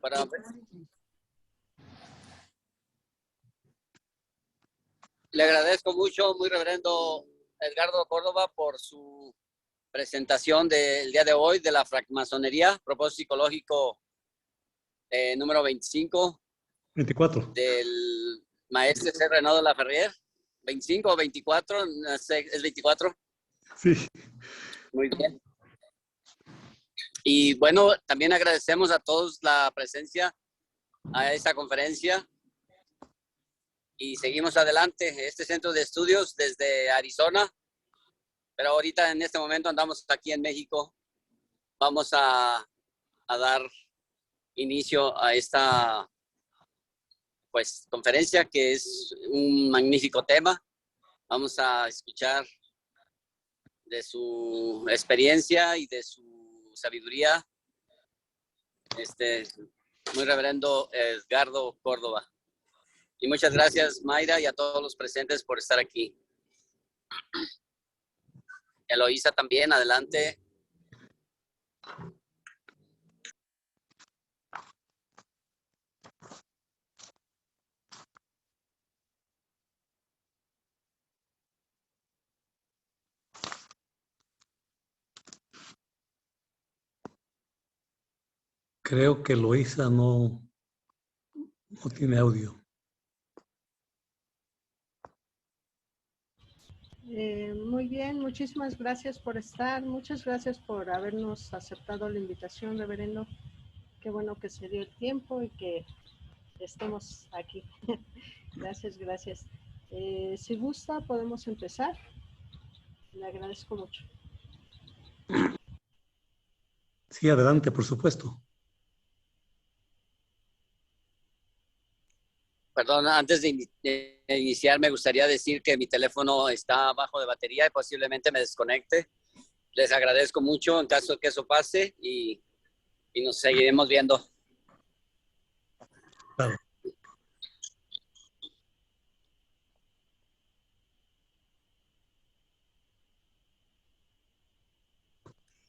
Para... Le agradezco mucho, muy reverendo Edgardo Córdoba, por su presentación del día de hoy de la francmasonería, propósito psicológico número 24 del maestro C. Renaud Laferrière. 25 o 24, no sé, es 24. Sí. Muy bien. Y bueno, también agradecemos a todos la presencia a esta conferencia y seguimos adelante. Este centro de estudios desde Arizona, pero ahorita en este momento andamos aquí en México. Vamos a dar inicio a esta conferencia, que es un magnífico tema. Vamos a escuchar de su experiencia y de su sabiduría, muy reverendo Edgardo Córdoba. Y muchas gracias, Mayra, y a todos los presentes por estar aquí. Eloísa también, adelante. Creo que Eloísa no tiene audio. Muy bien, muchísimas gracias por estar, muchas gracias por habernos aceptado la invitación, reverendo. Qué bueno que se dio el tiempo y que estemos aquí. Gracias, gracias. Si gusta, podemos empezar. Le agradezco mucho. Sí, adelante, por supuesto. Perdón, antes de iniciar me gustaría decir que mi teléfono está bajo de batería y posiblemente me desconecte. Les agradezco mucho en caso de que eso pase y nos seguiremos viendo. Claro.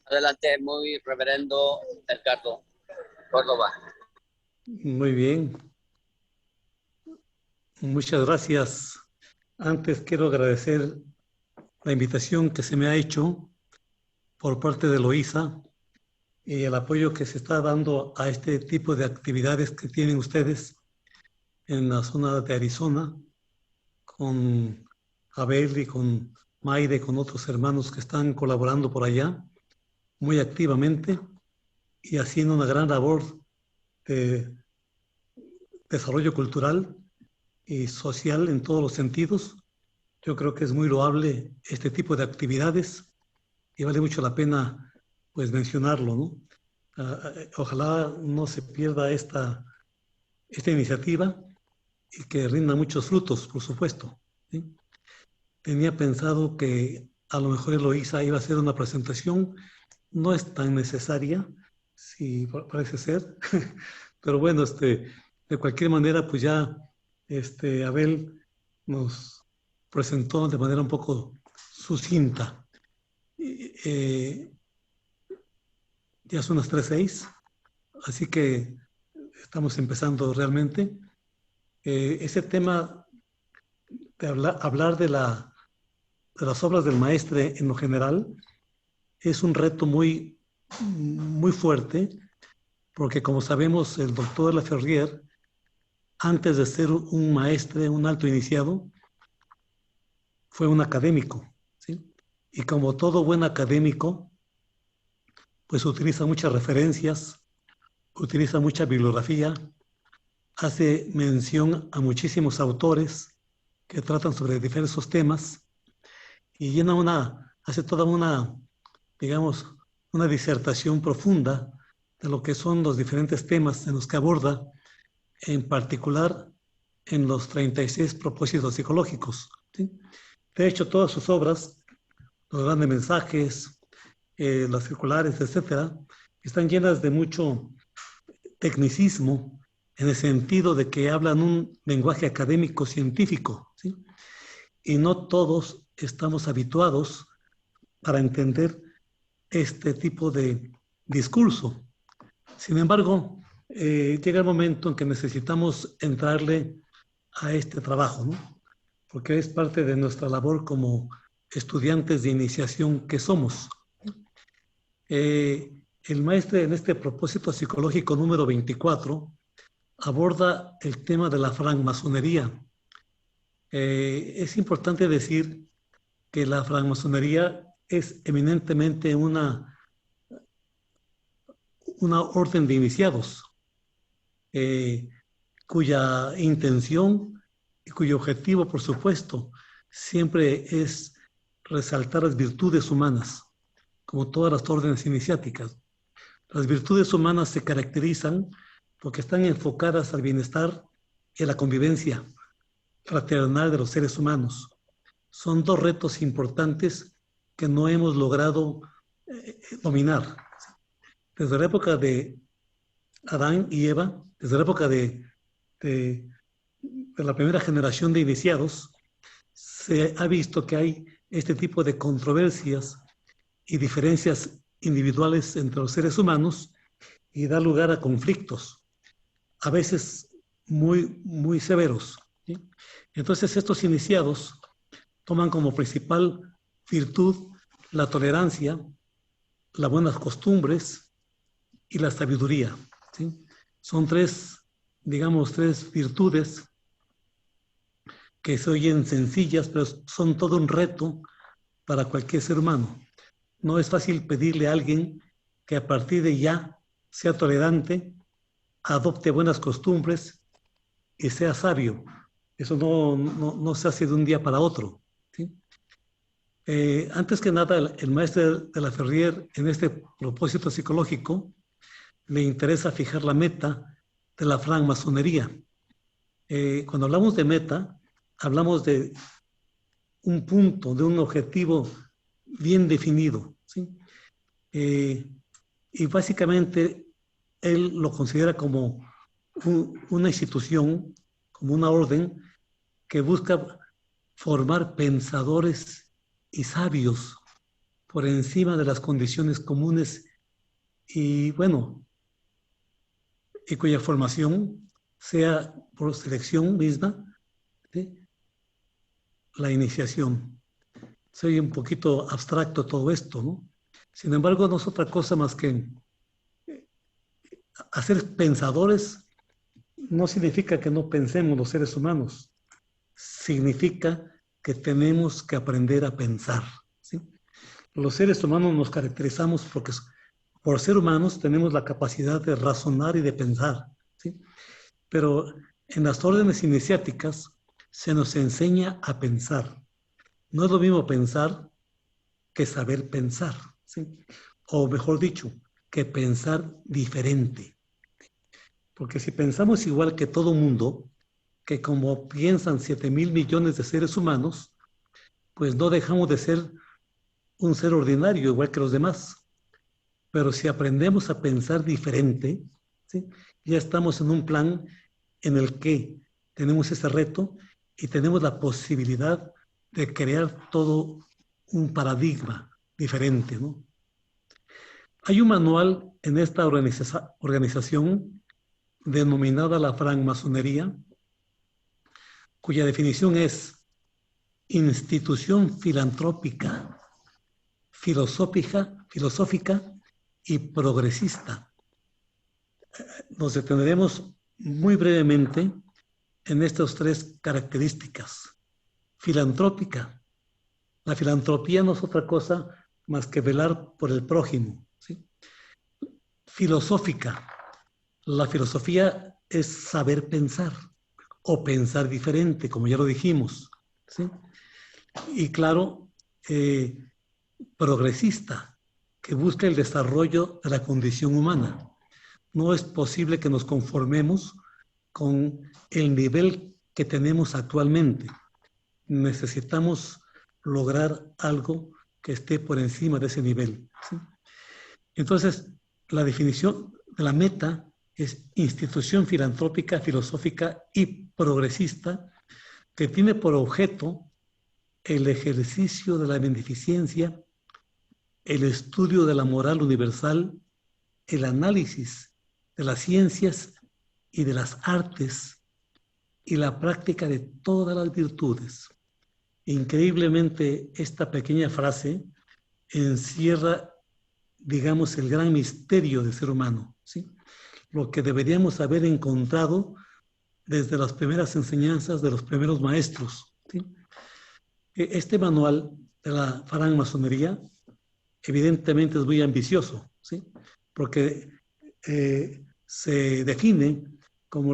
Adelante, muy reverendo Edgardo Córdoba. Muy bien. Muchas gracias. Antes quiero agradecer la invitación que se me ha hecho por parte de Eloísa y el apoyo que se está dando a este tipo de actividades que tienen ustedes en la zona de Arizona, con Abel y con Mayre y con otros hermanos que están colaborando por allá muy activamente y haciendo una gran labor de desarrollo cultural y social en todos los sentidos. Yo creo que es muy loable este tipo de actividades y vale mucho la pena pues mencionarlo, ¿no? Ojalá no se pierda esta iniciativa y que rinda muchos frutos, por supuesto, ¿sí? Tenía pensado que a lo mejor Eloísa iba a hacer una presentación, no es tan necesaria, sí, parece ser, pero bueno, de cualquier manera, pues ya Abel nos presentó de manera un poco sucinta. Ya son las 3:06, así que estamos empezando realmente. Ese tema de hablar de las obras del maestre en lo general es un reto muy, muy fuerte, porque como sabemos, el doctor Laferrière, antes de ser un maestre, un alto iniciado, fue un académico, ¿sí? Y como todo buen académico, pues utiliza muchas referencias, utiliza mucha bibliografía, hace mención a muchísimos autores que tratan sobre diversos temas y hace toda una, digamos, una disertación profunda de lo que son los diferentes temas en los que aborda, en particular en los 36 propósitos psicológicos, ¿sí? De hecho, todas sus obras, los grandes mensajes, las circulares, etcétera, están llenas de mucho tecnicismo en el sentido de que hablan un lenguaje académico científico, ¿sí? Y no todos estamos habituados para entender este tipo de discurso. Sin embargo, llega el momento en que necesitamos entrarle a este trabajo, ¿no? Porque es parte de nuestra labor como estudiantes de iniciación que somos. El maestro en este propósito psicológico número 24 aborda el tema de la francmasonería. Es importante decir que la francmasonería es eminentemente una orden de iniciados, cuya intención y cuyo objetivo, por supuesto, siempre es resaltar las virtudes humanas, como todas las órdenes iniciáticas. Las virtudes humanas se caracterizan porque están enfocadas al bienestar y a la convivencia fraternal de los seres humanos. Son dos retos importantes que no hemos logrado dominar. Desde la época de Adán y Eva, desde la época de la primera generación de iniciados, se ha visto que hay este tipo de controversias y diferencias individuales entre los seres humanos y da lugar a conflictos, a veces muy severos, ¿sí? Entonces estos iniciados toman como principal virtud la tolerancia, las buenas costumbres y la sabiduría, ¿sí? Son tres virtudes que se oyen sencillas, pero son todo un reto para cualquier ser humano. No es fácil pedirle a alguien que a partir de ya sea tolerante, adopte buenas costumbres y sea sabio. Eso no se hace de un día para otro, ¿sí? Antes que nada, el maestro de la Ferrier, en este propósito psicológico, le interesa fijar la meta de la francmasonería. Cuando hablamos de meta, hablamos de un punto, de un objetivo bien definido, ¿sí? Y básicamente él lo considera como una institución, como una orden que busca formar pensadores y sabios por encima de las condiciones comunes y, bueno, y cuya formación sea por selección misma, ¿sí? La iniciación. Soy un poquito abstracto todo esto, ¿no? Sin embargo, no es otra cosa más que hacer pensadores. No significa que no pensemos los seres humanos, significa que tenemos que aprender a pensar, ¿sí? Los seres humanos nos caracterizamos porque por ser humanos tenemos la capacidad de razonar y de pensar, ¿sí? Pero en las órdenes iniciáticas se nos enseña a pensar. No es lo mismo pensar que saber pensar, ¿sí? O mejor dicho, que pensar diferente. Porque si pensamos igual que todo mundo, que como piensan 7,000 millones de seres humanos, pues no dejamos de ser un ser ordinario igual que los demás. Pero si aprendemos a pensar diferente, ¿sí? Ya estamos en un plan en el que tenemos ese reto y tenemos la posibilidad de crear todo un paradigma diferente, ¿no? Hay un manual en esta organización denominada la francmasonería, cuya definición es institución filantrópica, filosófica y progresista. Nos detendremos muy brevemente en estas tres características. Filantrópica. La filantropía no es otra cosa más que velar por el prójimo, ¿sí? Filosófica. La filosofía es saber pensar o pensar diferente, como ya lo dijimos, ¿sí? Y claro, progresista, que busca el desarrollo de la condición humana. No es posible que nos conformemos con el nivel que tenemos actualmente. Necesitamos lograr algo que esté por encima de ese nivel, ¿sí? Entonces, la definición de la meta es institución filantrópica, filosófica y progresista que tiene por objeto el ejercicio de la beneficencia, el estudio de la moral universal, el análisis de las ciencias y de las artes y la práctica de todas las virtudes. Increíblemente, esta pequeña frase encierra, digamos, el gran misterio del ser humano, ¿sí? Lo que deberíamos haber encontrado desde las primeras enseñanzas de los primeros maestros, ¿sí? Este manual de la francmasonería evidentemente es muy ambicioso, ¿sí? Porque se define como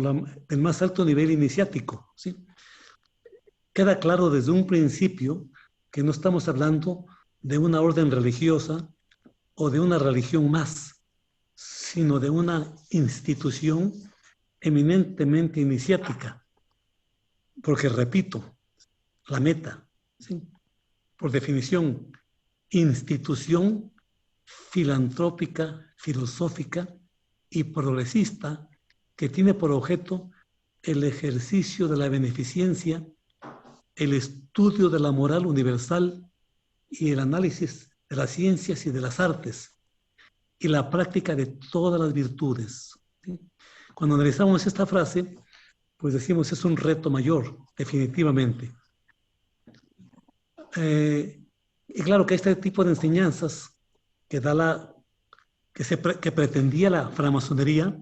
el más alto nivel iniciático, ¿sí? Queda claro desde un principio que no estamos hablando de una orden religiosa o de una religión más, sino de una institución eminentemente iniciática. Porque, repito, la meta, ¿sí? Por definición, institución filantrópica, filosófica y progresista que tiene por objeto el ejercicio de la beneficencia, el estudio de la moral universal y el análisis de las ciencias y de las artes y la práctica de todas las virtudes, ¿sí? Cuando analizamos esta frase, pues decimos es un reto mayor, definitivamente. Y claro que este tipo de enseñanzas que pretendía la francmasonería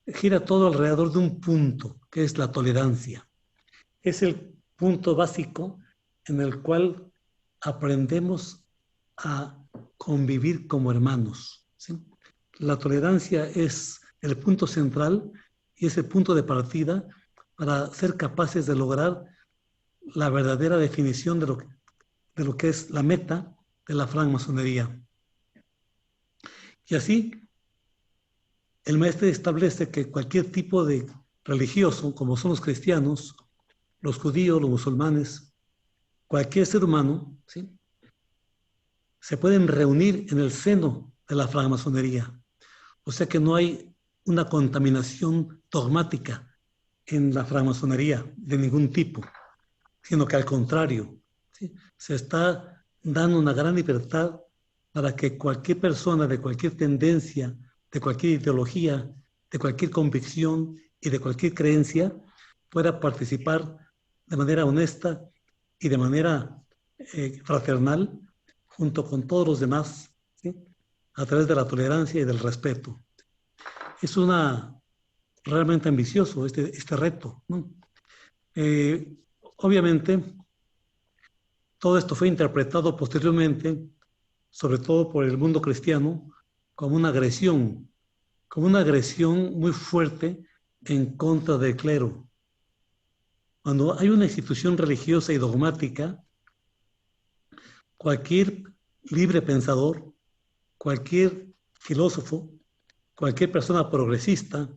gira todo alrededor de un punto, que es la tolerancia. Es el punto básico en el cual aprendemos a convivir como hermanos, ¿sí? La tolerancia es el punto central y es el punto de partida para ser capaces de lograr la verdadera definición de lo que es la meta de la francmasonería. Y así, el maestro establece que cualquier tipo de religioso, como son los cristianos, los judíos, los musulmanes, cualquier ser humano, ¿sí?, se pueden reunir en el seno de la francmasonería. O sea que no hay una contaminación dogmática en la francmasonería de ningún tipo, sino que al contrario, ¿sí?, se está dando una gran libertad para que cualquier persona de cualquier tendencia, de cualquier ideología, de cualquier convicción y de cualquier creencia pueda participar de manera honesta y de manera fraternal junto con todos los demás, ¿sí?, a través de la tolerancia y del respeto. Es realmente ambicioso este reto, ¿no? Obviamente, todo esto fue interpretado posteriormente, sobre todo por el mundo cristiano, como una agresión muy fuerte en contra del clero. Cuando hay una institución religiosa y dogmática, cualquier libre pensador, cualquier filósofo, cualquier persona progresista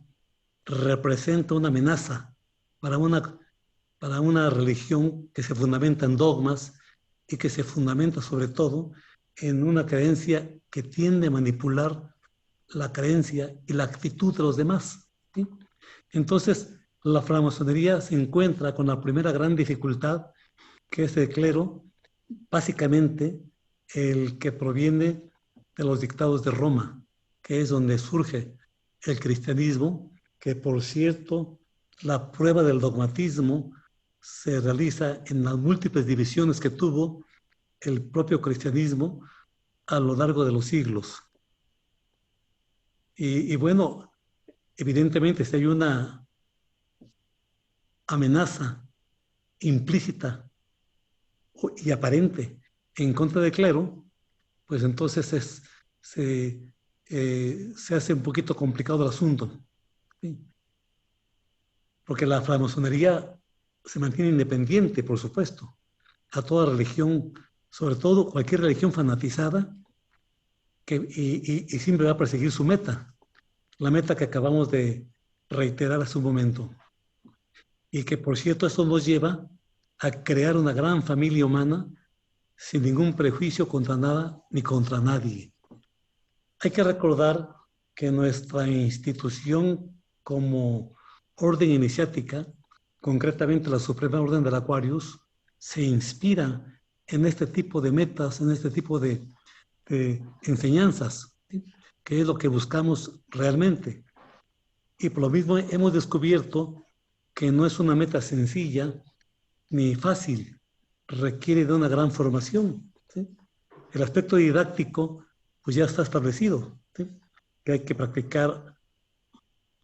representa una amenaza para una religión que se fundamenta en dogmas y que se fundamenta sobre todo en una creencia que tiende a manipular la creencia y la actitud de los demás, ¿sí? Entonces, la francmasonería se encuentra con la primera gran dificultad, que es el clero, básicamente el que proviene de los dictados de Roma, que es donde surge el cristianismo, que por cierto, la prueba del dogmatismo se realiza en las múltiples divisiones que tuvo el propio cristianismo a lo largo de los siglos. Y bueno, evidentemente si hay una amenaza implícita y aparente en contra del clero, pues entonces se hace un poquito complicado el asunto, ¿sí? Porque la francmasonería se mantiene independiente, por supuesto, a toda religión, sobre todo cualquier religión fanatizada, y siempre va a perseguir su meta, la meta que acabamos de reiterar hace un momento. Y que, por cierto, esto nos lleva a crear una gran familia humana sin ningún prejuicio contra nada ni contra nadie. Hay que recordar que nuestra institución como orden iniciática, concretamente la Suprema Orden del Aquarius, se inspira en este tipo de metas, en este tipo de enseñanzas, ¿sí?, que es lo que buscamos realmente. Y por lo mismo hemos descubierto que no es una meta sencilla ni fácil, requiere de una gran formación, ¿sí? El aspecto didáctico pues ya está establecido, ¿sí? Que hay que practicar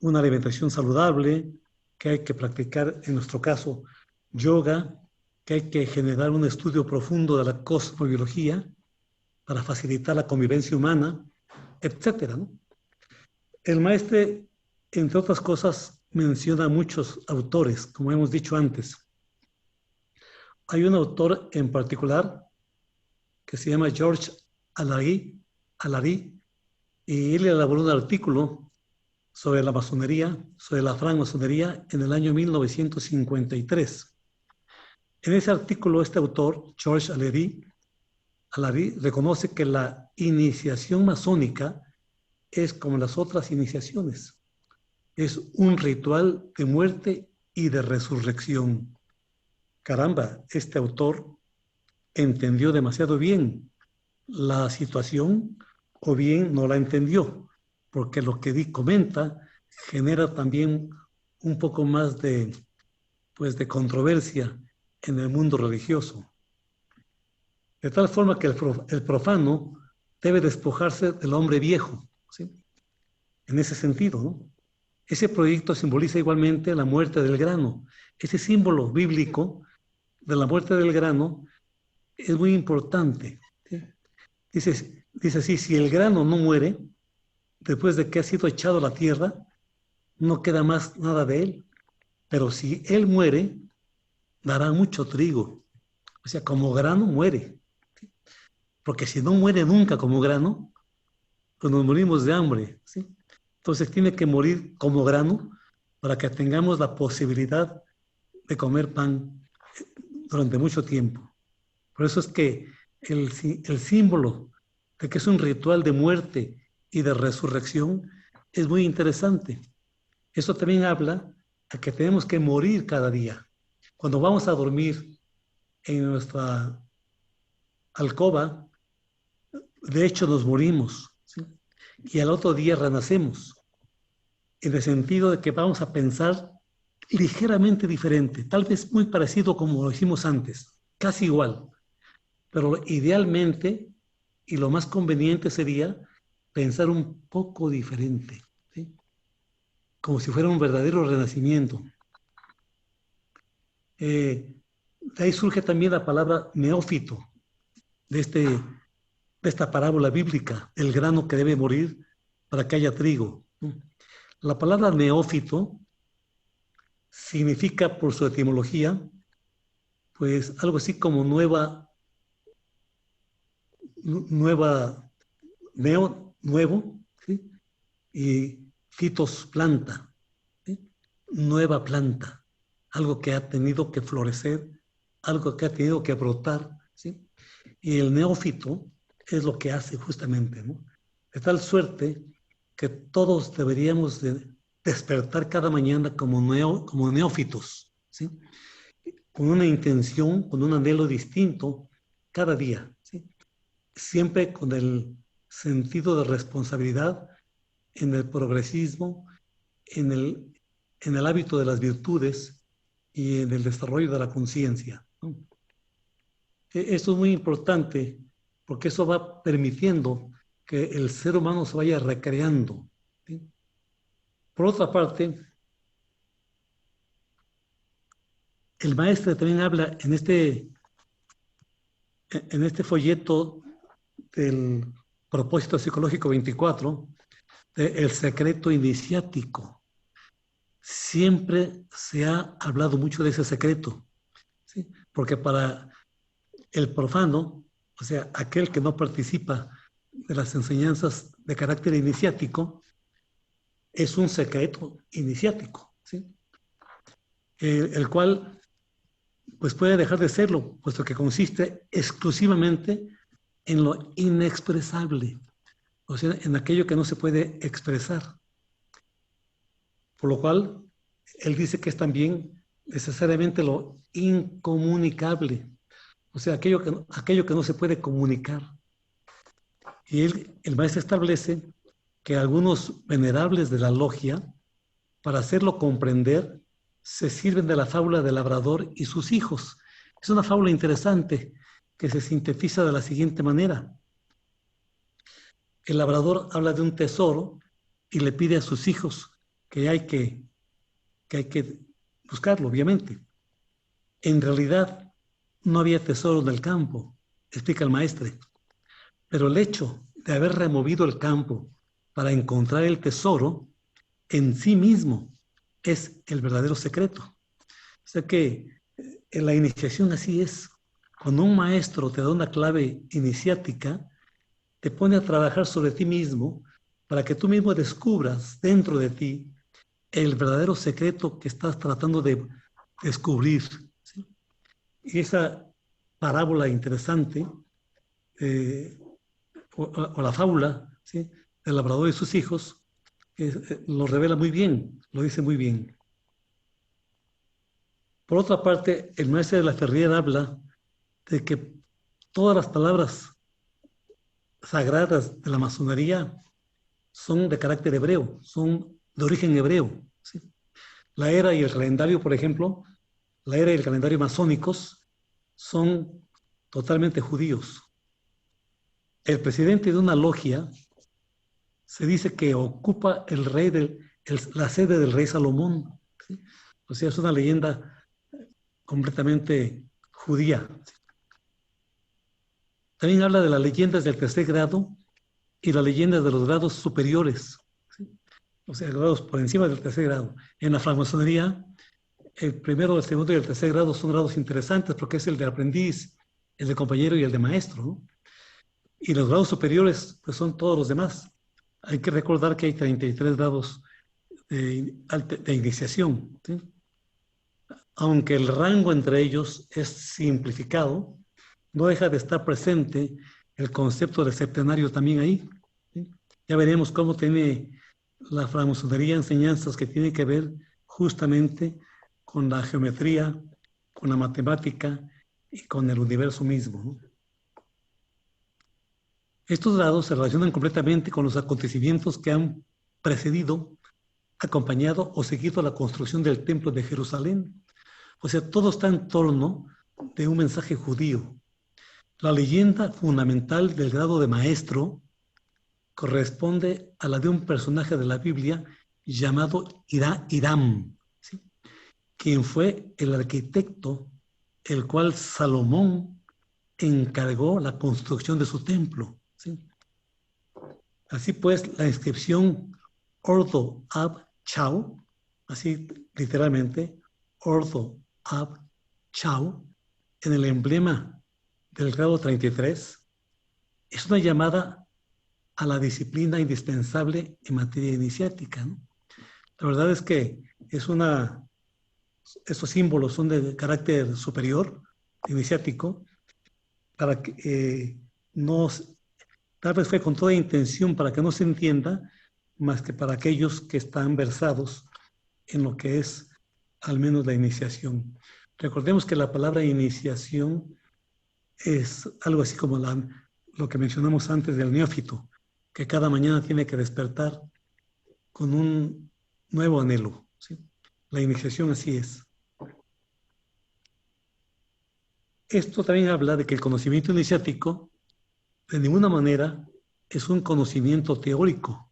una alimentación saludable, que hay que practicar, en nuestro caso, yoga, que hay que generar un estudio profundo de la cosmobiología para facilitar la convivencia humana, etcétera, ¿no? El maestre, entre otras cosas, menciona a muchos autores, como hemos dicho antes. Hay un autor en particular que se llama George Alary, y él elaboró un artículo sobre la masonería, sobre la francmasonería, en el año 1953. En ese artículo, este autor, George Alary, reconoce que la iniciación masónica es como las otras iniciaciones. Es un ritual de muerte y de resurrección. Caramba, este autor entendió demasiado bien la situación o bien no la entendió, porque lo que comenta genera también un poco más de controversia en el mundo religioso. De tal forma que el profano debe despojarse del hombre viejo, ¿sí? En ese sentido, ¿no? Ese proyecto simboliza igualmente la muerte del grano. Ese símbolo bíblico de la muerte del grano es muy importante, ¿sí? Dice así, si el grano no muere, después de que ha sido echado a la tierra, no queda más nada de él. Pero si él muere, dará mucho trigo. O sea, como grano muere. Porque si no muere nunca como grano, pues nos morimos de hambre, ¿sí? Entonces tiene que morir como grano para que tengamos la posibilidad de comer pan durante mucho tiempo. Por eso es que el símbolo de que es un ritual de muerte y de resurrección es muy interesante. Eso también habla de que tenemos que morir cada día. Cuando vamos a dormir en nuestra alcoba, de hecho nos morimos, ¿sí? Y al otro día renacemos, en el sentido de que vamos a pensar ligeramente diferente, tal vez muy parecido como lo hicimos antes, casi igual, pero idealmente y lo más conveniente sería pensar un poco diferente, ¿sí? Como si fuera un verdadero renacimiento. De ahí surge también la palabra neófito, de esta parábola bíblica, el grano que debe morir para que haya trigo. La palabra neófito significa, por su etimología, pues algo así como nuevo, ¿sí? Y fitos, planta, ¿sí? Nueva planta, algo que ha tenido que florecer, algo que ha tenido que brotar, ¿sí? Y el neófito es lo que hace justamente, ¿no? De tal suerte que todos deberíamos de despertar cada mañana como neófitos, ¿sí? Con una intención, con un anhelo distinto cada día, ¿sí? Siempre con el sentido de responsabilidad en el progresismo, en el hábito de las virtudes y en el desarrollo de la conciencia, ¿no? Esto es muy importante porque eso va permitiendo que el ser humano se vaya recreando, ¿sí? Por otra parte, el maestro también habla en este folleto del Propósito Psicológico 24, del secreto iniciático. Siempre se ha hablado mucho de ese secreto, ¿sí? Porque para el profano, o sea, aquel que no participa de las enseñanzas de carácter iniciático, es un secreto iniciático, ¿sí? El cual pues puede dejar de serlo, puesto que consiste exclusivamente en lo inexpresable, o sea, en aquello que no se puede expresar. Por lo cual, él dice que es también necesariamente lo incomunicable, o sea, aquello que no se puede comunicar. Y el maestro establece que algunos venerables de la logia para hacerlo comprender, se sirven de la fábula del labrador y sus hijos. Es una fábula interesante que se sintetiza de la siguiente manera. El labrador habla de un tesoro y le pide a sus hijos que hay que buscarlo, obviamente. En realidad, no había tesoro en el campo, explica el maestre. Pero el hecho de haber removido el campo para encontrar el tesoro en sí mismo es el verdadero secreto. O sea que en la iniciación así es. Cuando un maestro te da una clave iniciática, te pone a trabajar sobre ti mismo para que tú mismo descubras dentro de ti el verdadero secreto que estás tratando de descubrir, ¿sí? Y esa parábola interesante, o la fábula, ¿sí?, del labrador y sus hijos, lo revela muy bien, lo dice muy bien. Por otra parte, el maestro de la Ferrier habla de que todas las palabras sagradas de la masonería son de carácter hebreo, son de origen hebreo, ¿sí? La era y el calendario, por ejemplo, la era y el calendario masónicos son totalmente judíos. El presidente de una logia se dice que ocupa la sede del rey Salomón, ¿sí? O sea, es una leyenda completamente judía. También habla de las leyendas del tercer grado y las leyendas de los grados superiores, ¿sí? O sea, grados por encima del tercer grado. En la francmasonería, el primero, el segundo y el tercer grado son grados interesantes porque es el de aprendiz, el de compañero y el de maestro, ¿no? Y los grados superiores, pues son todos los demás. Hay que recordar que hay 33 grados de iniciación, ¿sí? Aunque el rango entre ellos es simplificado, no deja de estar presente el concepto del septenario también ahí, ¿sí? Ya veremos cómo tiene la francmasonería enseñanzas que tienen que ver justamente con la geometría, con la matemática y con el universo mismo, ¿no? Estos grados se relacionan completamente con los acontecimientos que han precedido, acompañado o seguido la construcción del Templo de Jerusalén. O sea, todo está en torno de un mensaje judío. La leyenda fundamental del grado de maestro corresponde a la de un personaje de la Biblia llamado Hiram, ¿sí?, quien fue el arquitecto el cual Salomón encargó la construcción de su templo, ¿sí? Así pues, la inscripción Ordo Ab Chau, así literalmente, Ordo Ab Chau, en el emblema del grado 33, es una llamada a la disciplina indispensable en materia iniciática, ¿no? La verdad es que estos símbolos son de carácter superior, iniciático, para que tal vez fue con toda intención para que no se entienda, más que para aquellos que están versados en lo que es al menos la iniciación. Recordemos que la palabra iniciación es algo así como lo que mencionamos antes del neófito, que cada mañana tiene que despertar con un nuevo anhelo, ¿sí? La iniciación así es. Esto también habla de que el conocimiento iniciático de ninguna manera es un conocimiento teórico.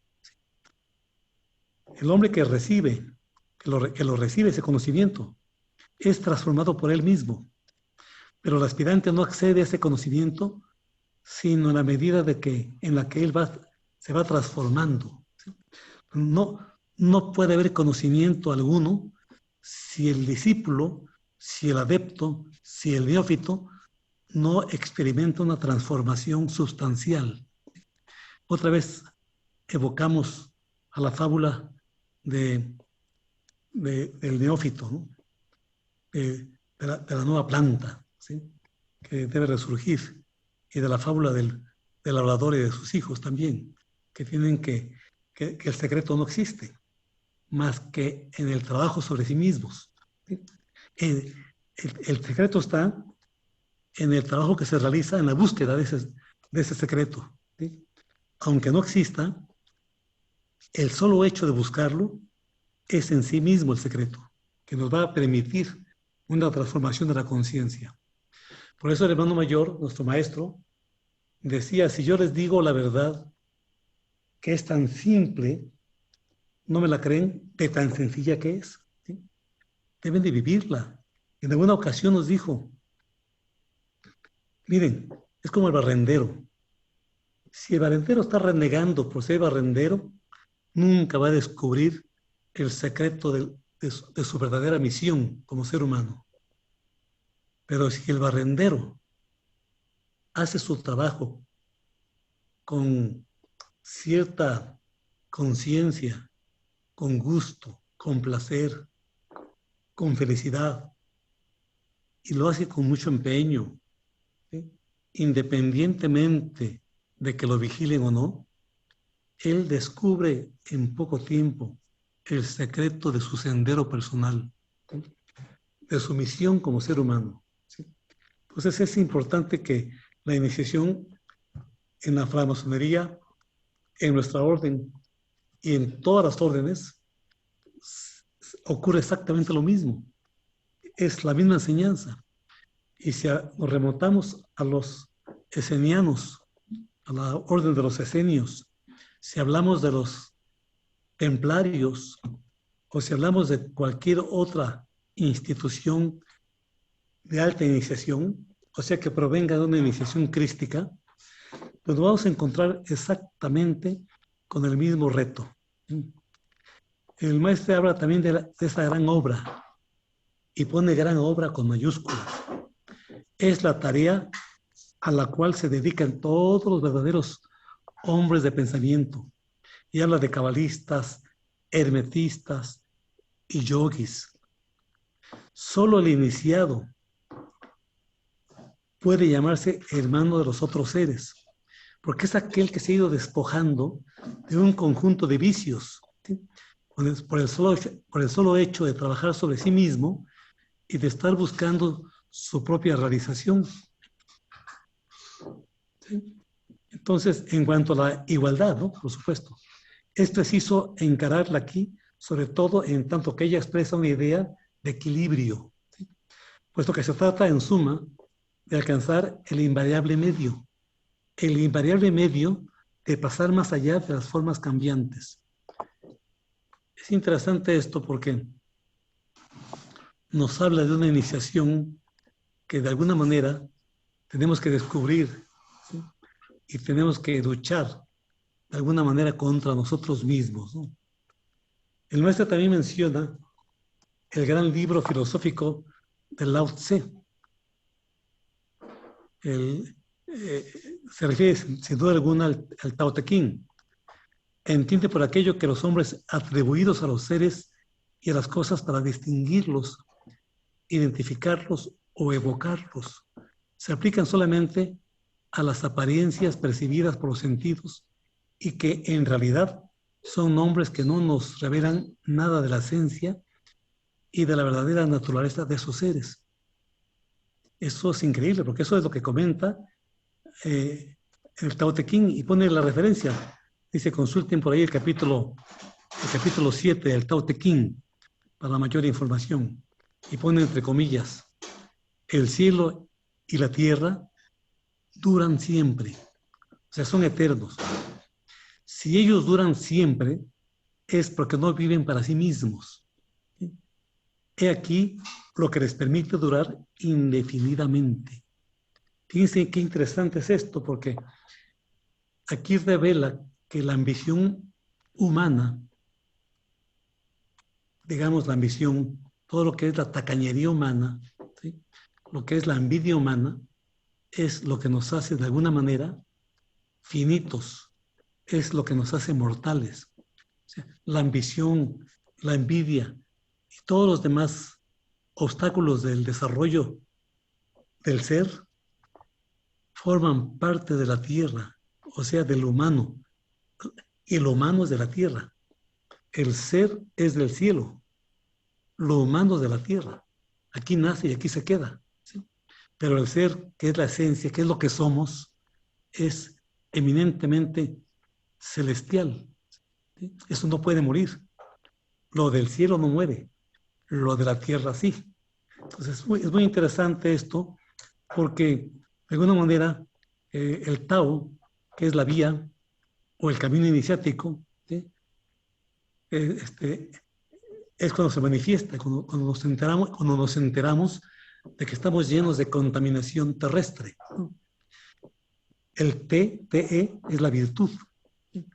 El hombre que lo recibe ese conocimiento, es transformado por él mismo. Pero el aspirante no accede a ese conocimiento sino en la medida en la que él se va transformando, ¿sí? No puede haber conocimiento alguno si el discípulo, si el adepto, si el neófito no experimenta una transformación sustancial. Otra vez evocamos a la fábula del neófito, ¿no? de la nueva planta, ¿sí?, que debe resurgir, y de la fábula del labrador y de sus hijos también, que tienen que el secreto no existe más que en el trabajo sobre sí mismos, ¿sí? El secreto está en el trabajo que se realiza en la búsqueda de ese secreto, ¿sí? Aunque no exista, el solo hecho de buscarlo es en sí mismo el secreto, que nos va a permitir una transformación de la conciencia. Por eso el hermano mayor, nuestro maestro, decía, si yo les digo la verdad, que es tan simple, no me la creen de tan sencilla que es. ¿Sí? Deben de vivirla. En alguna ocasión nos dijo, miren, es como el barrendero. Si el barrendero está renegando por ser barrendero, nunca va a descubrir el secreto de su verdadera misión como ser humano. Pero si el barrendero hace su trabajo con cierta conciencia, con gusto, con placer, con felicidad, y lo hace con mucho empeño, ¿sí? Independientemente de que lo vigilen o no, él descubre en poco tiempo el secreto de su sendero personal, ¿sí? De su misión como ser humano, ¿sí? Entonces es importante que la iniciación en la francmasonería, en nuestra orden y en todas las órdenes, ocurre exactamente lo mismo. Es la misma enseñanza. Y si nos remontamos a los esenianos, a la orden de los esenios, si hablamos de los templarios o si hablamos de cualquier otra institución de alta iniciación, o sea que provenga de una iniciación crística, pues nos vamos a encontrar exactamente con el mismo reto. El maestro habla también de esa gran obra y pone gran obra con mayúsculas. Es la tarea a la cual se dedican todos los verdaderos hombres de pensamiento. Y habla de cabalistas, hermetistas y yogis. Solo el iniciado puede llamarse hermano de los otros seres, porque es aquel que se ha ido despojando de un conjunto de vicios, ¿sí? Por el solo hecho de trabajar sobre sí mismo y de estar buscando su propia realización. ¿Sí? Entonces, en cuanto a la igualdad, ¿no? Por supuesto, es preciso encararla aquí, sobre todo en tanto que ella expresa una idea de equilibrio, ¿sí? Puesto que se trata, en suma, de alcanzar el invariable medio de pasar más allá de las formas cambiantes. Es interesante esto porque nos habla de una iniciación que de alguna manera tenemos que descubrir, ¿sí? Y tenemos que luchar de alguna manera contra nosotros mismos, ¿no? El maestro también menciona el gran libro filosófico de Lao Tse. Se refiere sin duda alguna al Tao Te Ching. Entiende por aquello que los hombres atribuidos a los seres y a las cosas para distinguirlos, identificarlos o evocarlos, se aplican solamente a las apariencias percibidas por los sentidos y que en realidad son nombres que no nos revelan nada de la esencia y de la verdadera naturaleza de esos seres. Eso es increíble, porque eso es lo que comenta el Tao Te Ching y pone la referencia. Dice, consulten por ahí el capítulo 7 del Tao Te Ching para mayor información. Y pone entre comillas, el cielo y la tierra duran siempre, o sea, son eternos. Si ellos duran siempre, es porque no viven para sí mismos. He aquí lo que les permite durar indefinidamente. Fíjense qué interesante es esto, porque aquí revela que la ambición humana, digamos la ambición, todo lo que es la tacañería humana, ¿sí? Lo que es la envidia humana, es lo que nos hace de alguna manera finitos, es lo que nos hace mortales. O sea, la ambición, la envidia y todos los demás obstáculos del desarrollo del ser forman parte de la tierra, o sea, del humano. Y lo humano es de la tierra. El ser es del cielo. Lo humano es de la tierra. Aquí nace y aquí se queda, ¿sí? Pero el ser, que es la esencia, que es lo que somos, es eminentemente celestial, ¿sí? Eso no puede morir. lo del cielo no muere, lo de la tierra sí. Entonces es muy interesante esto, porque de alguna manera el Tao, que es la vía o el camino iniciático, ¿sí? Es cuando se manifiesta, cuando nos enteramos de que estamos llenos de contaminación terrestre, ¿no? El TE es la virtud, ¿sí?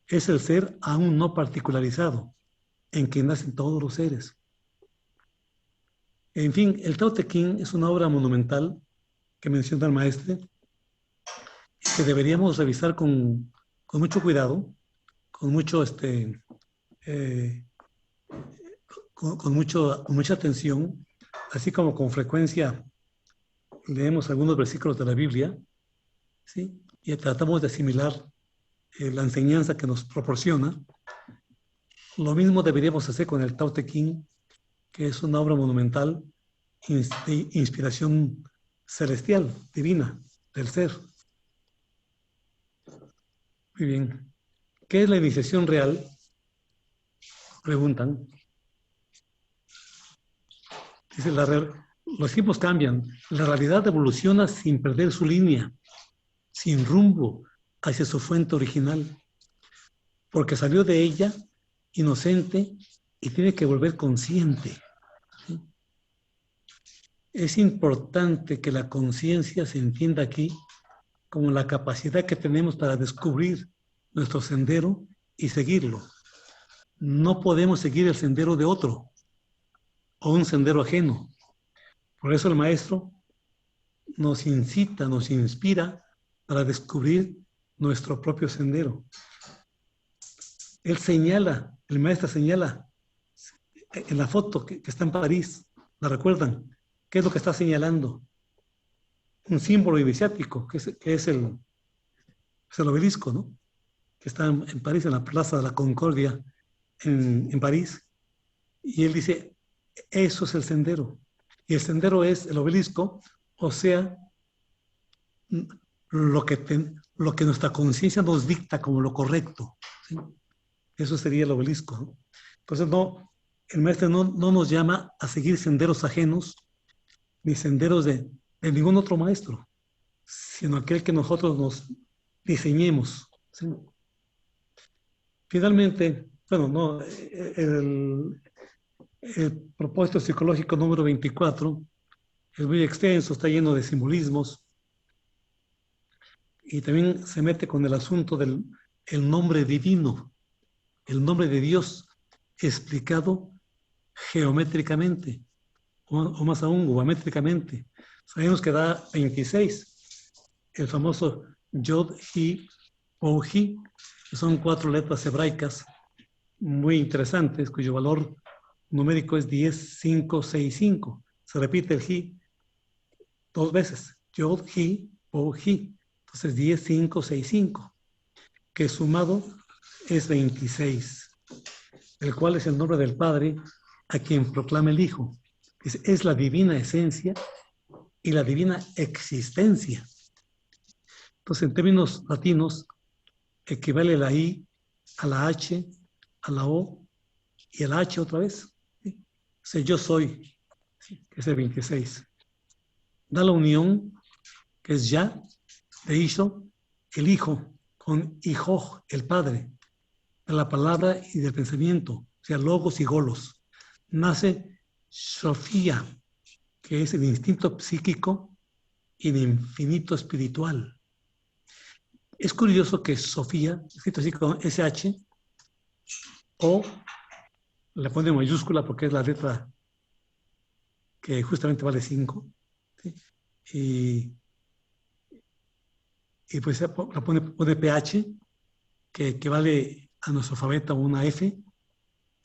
Es el ser aún no particularizado, en que nacen todos los seres. En fin, el Tao Te Ching es una obra monumental que menciona el maestro y que deberíamos revisar con mucho cuidado, con mucho eh, con mucha atención, así como con frecuencia leemos algunos versículos de la Biblia, ¿sí? Y tratamos de asimilar la enseñanza que nos proporciona. Lo mismo deberíamos hacer con el Tao Te Ching, que es una obra monumental de inspiración celestial, divina, del ser. Muy bien. ¿Qué es la iniciación real? Preguntan. Dice, los tiempos cambian, la realidad evoluciona sin perder su línea, sin rumbo hacia su fuente original, porque salió de ella inocente y tiene que volver consciente. ¿Sí? Es importante que la conciencia se entienda aquí como la capacidad que tenemos para descubrir nuestro sendero y seguirlo. No podemos seguir el sendero de otro o un sendero ajeno. Por eso el maestro nos incita, nos inspira para descubrir nuestro propio sendero. Él señala, el maestro señala en la foto que está en París, ¿la recuerdan? ¿Qué es lo que está señalando? Un símbolo iniciático, que es el obelisco, ¿no? Que está en París, en la Plaza de la Concordia, en París. Y él dice, eso es el sendero. Y el sendero es el obelisco, o sea, lo que nuestra conciencia nos dicta como lo correcto, ¿sí? Eso sería el obelisco, ¿no? Entonces, el maestro no nos llama a seguir senderos ajenos, ni senderos de ningún otro maestro, sino aquel que nosotros nos diseñemos, ¿sí? Finalmente, bueno, no, el propósito psicológico número 24 es muy extenso, está lleno de simbolismos y también se mete con el asunto del el nombre divino, el nombre de Dios explicado geométricamente o más aún guamétricamente. Sabemos que da 26, el famoso Yod, Hi, O, Hi, que son 4 letras hebraicas muy interesantes, cuyo valor numérico es 10,565. Se repite el Hi 2 veces, Yod, Hi, O, Hi. Entonces 10,565, que sumado es 26, el cual es el nombre del Padre a quien proclama el Hijo. Es la divina esencia y la divina existencia. Entonces, en términos latinos, equivale la I a la H, a la O y a la H otra vez. ¿Sí? O sea, yo soy, ¿sí? Que es el 26. Da la unión, que es ya, de Isho, el Hijo, con Hijo, el Padre, de la palabra y del pensamiento, o sea, logos y golos. Nace Sofía, que es el instinto psíquico y el infinito espiritual. Es curioso que Sofía, escrito así con SH, o le pone mayúscula porque es la letra que justamente vale 5, ¿sí? Y pues la pone PH, que vale a nuestro alfabeto una F, y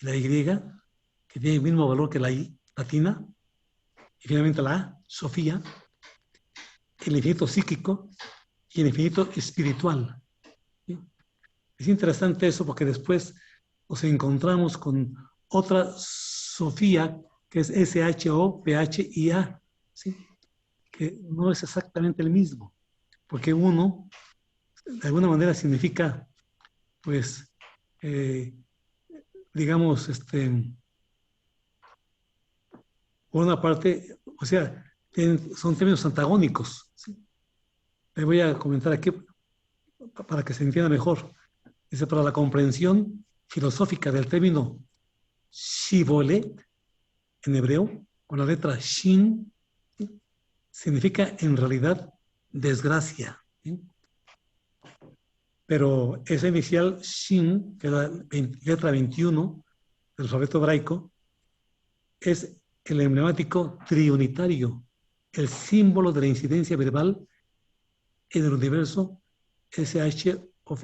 la Y, que tiene el mismo valor que la I latina, y finalmente la A, Sofía, el infinito psíquico y el infinito espiritual. ¿Sí? Es interesante eso porque después nos encontramos con otra Sofía, que es SHOPHIA, ¿sí? Que no es exactamente el mismo, porque uno, de alguna manera, significa, pues, digamos, por una parte, o sea, son términos antagónicos, ¿sí? Le voy a comentar aquí para que se entienda mejor. Dice, para la comprensión filosófica del término shibolet, en hebreo, con la letra shin, ¿sí? Significa en realidad desgracia, ¿sí? Pero esa inicial shin, que es la letra 21 del alfabeto hebraico, es el emblemático triunitario, el símbolo de la incidencia verbal en el universo SH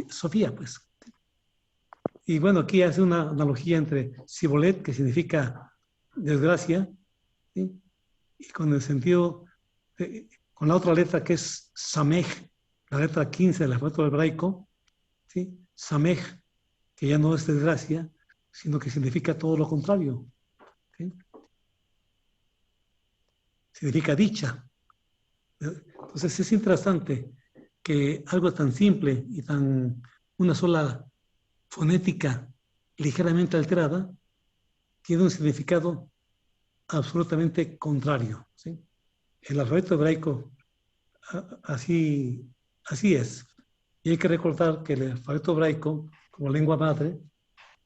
Sofía, pues. Y bueno, aquí hace una analogía entre Sibolet, que significa desgracia, ¿sí? Y con el sentido, con la otra letra que es Samej, la letra 15 del alfabeto hebraico, ¿sí? Samej, que ya no es desgracia, sino que significa todo lo contrario, ¿sí? Significa dicha. Entonces es interesante que algo tan simple y tan una sola fonética ligeramente alterada tiene un significado absolutamente contrario, ¿sí? El alfabeto hebraico así es. Y hay que recordar que el alfabeto hebraico, como lengua madre,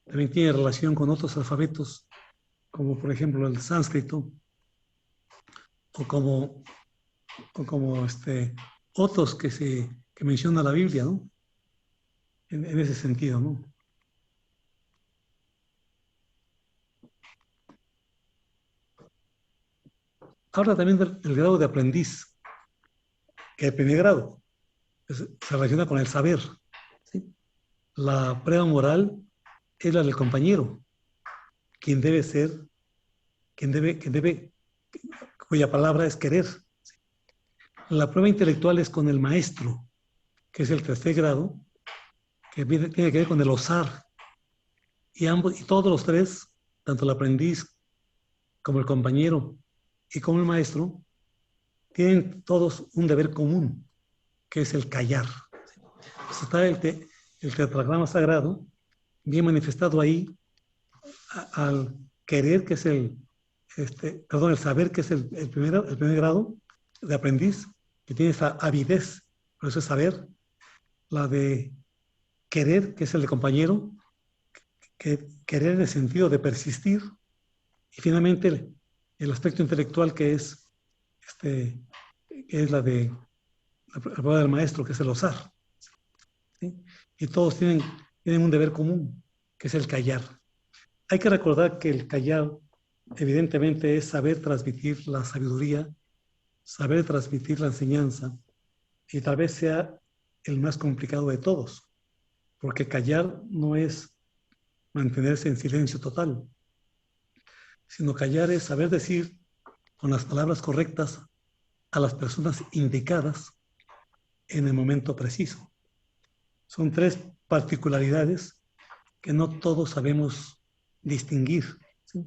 también tiene relación con otros alfabetos, como por ejemplo el sánscrito, o como otros que menciona la Biblia, ¿no? En ese sentido, ¿no? Habla también del grado de aprendiz, que el primer grado se relaciona con el saber, ¿sí? La prueba moral es la del compañero, quien debe ser, cuya palabra es querer. La prueba intelectual es con el maestro, que es el tercer grado, que tiene que ver con el osar. Y todos los tres, tanto el aprendiz como el compañero y como el maestro, tienen todos un deber común, que es el callar. Pues está el tetragrama sagrado, bien manifestado ahí, al querer, que es el saber, que es el primer grado de aprendiz, que tiene esa avidez, por eso es saber. La de querer, que es el de compañero, querer en el sentido de persistir. Y finalmente el aspecto intelectual, que es la prueba del maestro, que es el osar, ¿sí? Y todos tienen un deber común, que es el callar. Hay que recordar que el callar, evidentemente, es saber transmitir la sabiduría, saber transmitir la enseñanza, y tal vez sea el más complicado de todos, porque callar no es mantenerse en silencio total, sino callar es saber decir con las palabras correctas a las personas indicadas en el momento preciso. Son tres particularidades que no todos sabemos distinguir, ¿sí?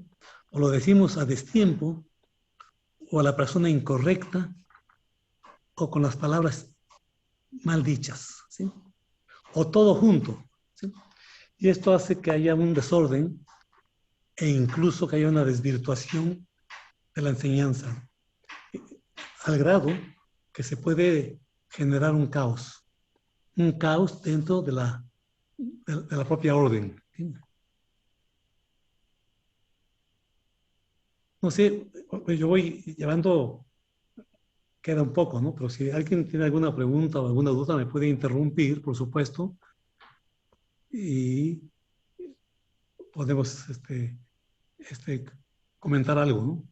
O lo decimos a destiempo, o a la persona incorrecta, o con las palabras mal dichas, ¿sí? O todo junto, ¿sí? Y esto hace que haya un desorden e incluso que haya una desvirtuación de la enseñanza, al grado que se puede generar un caos dentro de la propia orden, ¿sí? No sé, yo voy llevando, queda un poco, ¿no? Pero si alguien tiene alguna pregunta o alguna duda, me puede interrumpir, por supuesto, y podemos comentar algo, ¿no?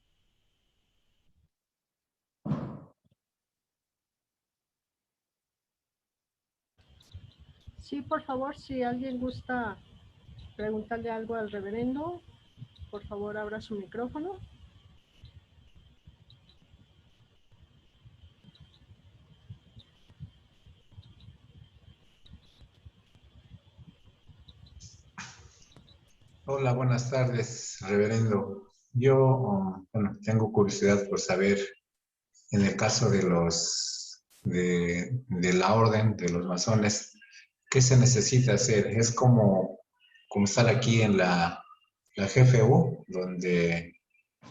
Sí, por favor, si alguien gusta preguntarle algo al reverendo, por favor abra su micrófono. Hola, buenas tardes, reverendo. Yo, bueno, tengo curiosidad por saber, en el caso de de la orden de los masones, ¿qué se necesita hacer? ¿Es como estar aquí en la GFU, donde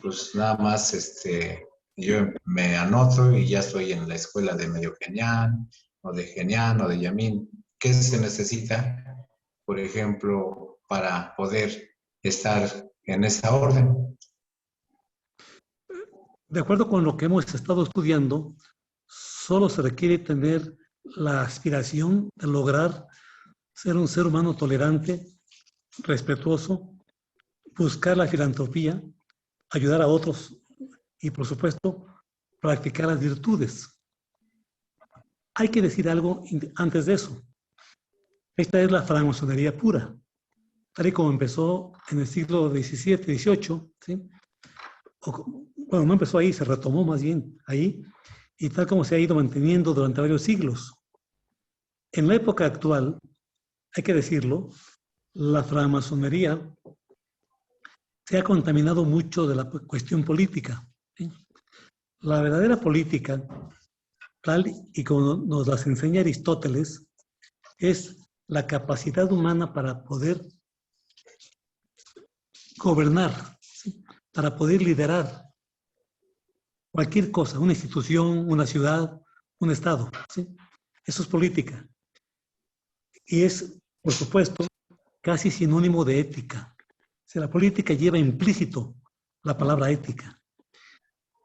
pues nada más yo me anoto y ya estoy en la escuela de Medio Genial, o de Genial, o de Yamín. ¿Qué se necesita, por ejemplo, para poder estar en esa orden? De acuerdo con lo que hemos estado estudiando, solo se requiere tener la aspiración de lograr ser un ser humano tolerante, respetuoso, buscar la filantropía, ayudar a otros y, por supuesto, practicar las virtudes. Hay que decir algo antes de eso. Esta es la francmasonería pura, tal y como empezó en el siglo XVII, XVIII, ¿sí? Bueno, no empezó ahí, se retomó más bien ahí, y tal como se ha ido manteniendo durante varios siglos. En la época actual, hay que decirlo, la francmasonería se ha contaminado mucho de la cuestión política, ¿sí? La verdadera política, tal y como nos las enseña Aristóteles, es la capacidad humana para poder gobernar, ¿sí? Para poder liderar cualquier cosa, una institución, una ciudad, un estado, ¿sí? Eso es política. Y es, por supuesto, casi sinónimo de ética. O sea, la política lleva implícito la palabra ética.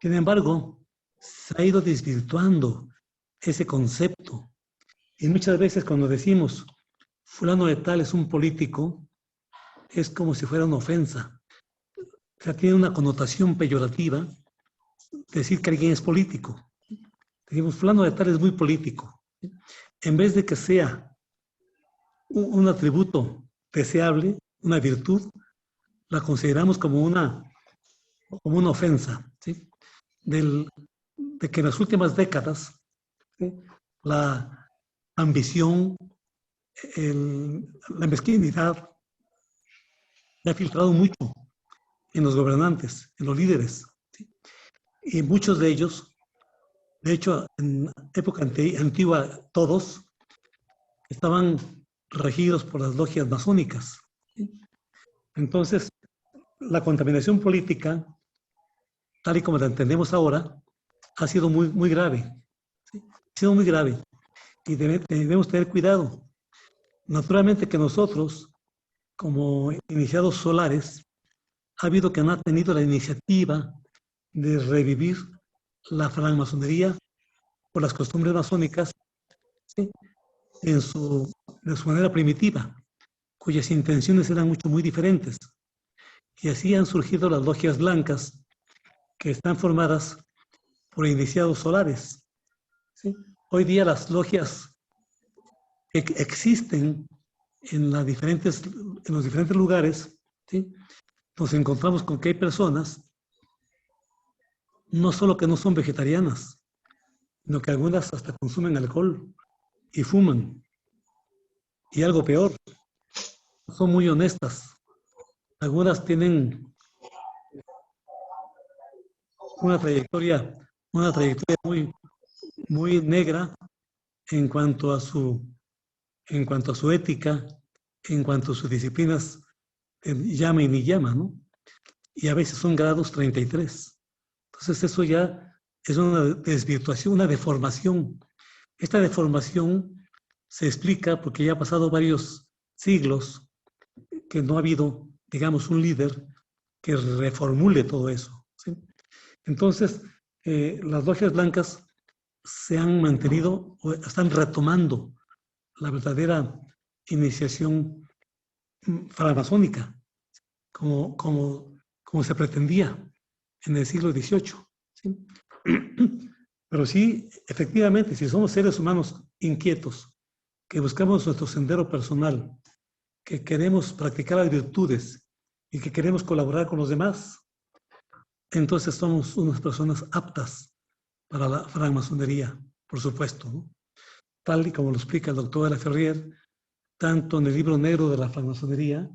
Sin embargo, se ha ido desvirtuando ese concepto. Y muchas veces cuando decimos fulano de tal es un político, es como si fuera una ofensa. O sea, tiene una connotación peyorativa decir que alguien es político. Decimos fulano de tal es muy político. En vez de que sea un atributo deseable, una virtud, la consideramos como una ofensa, ¿sí? De que en las últimas décadas, ¿sí?, la ambición, la mezquindad se ha filtrado mucho en los gobernantes, en los líderes, ¿sí? Y muchos de ellos, de hecho, en época antigua, todos estaban regidos por las logias masónicas, ¿sí? Entonces, la contaminación política, tal y como la entendemos ahora, ha sido muy, muy grave, ¿sí? Ha sido muy grave y debemos tener cuidado. Naturalmente que nosotros, como iniciados solares, ha habido quien ha tenido la iniciativa de revivir la francmasonería o las costumbres masónicas, ¿sí?, de su manera primitiva, cuyas intenciones eran muy diferentes. Y así han surgido las logias blancas, que están formadas por iniciados solares, ¿sí? Hoy día las logias que existen en los diferentes lugares, ¿sí?, nos encontramos con que hay personas, no solo que no son vegetarianas, sino que algunas hasta consumen alcohol y fuman. Y algo peor, son muy honestas. Algunas tienen una trayectoria muy, muy negra en cuanto a su ética, en cuanto a sus disciplinas, llama y ni llama, ¿no? Y a veces son grados 33. Entonces eso ya es una desvirtuación, una deformación. Esta deformación se explica porque ya ha pasado varios siglos que no ha habido, digamos, un líder que reformule todo eso, ¿sí? Entonces, las logias blancas se han mantenido o están retomando la verdadera iniciación francmasónica, como se pretendía en el siglo XVIII, ¿sí? Pero sí, efectivamente, si somos seres humanos inquietos, que buscamos nuestro sendero personal, que queremos practicar las virtudes y que queremos colaborar con los demás, entonces somos unas personas aptas para la francmasonería, por supuesto, ¿no? Tal y como lo explica el doctor de la Ferrier, tanto en el libro negro de la francmasonería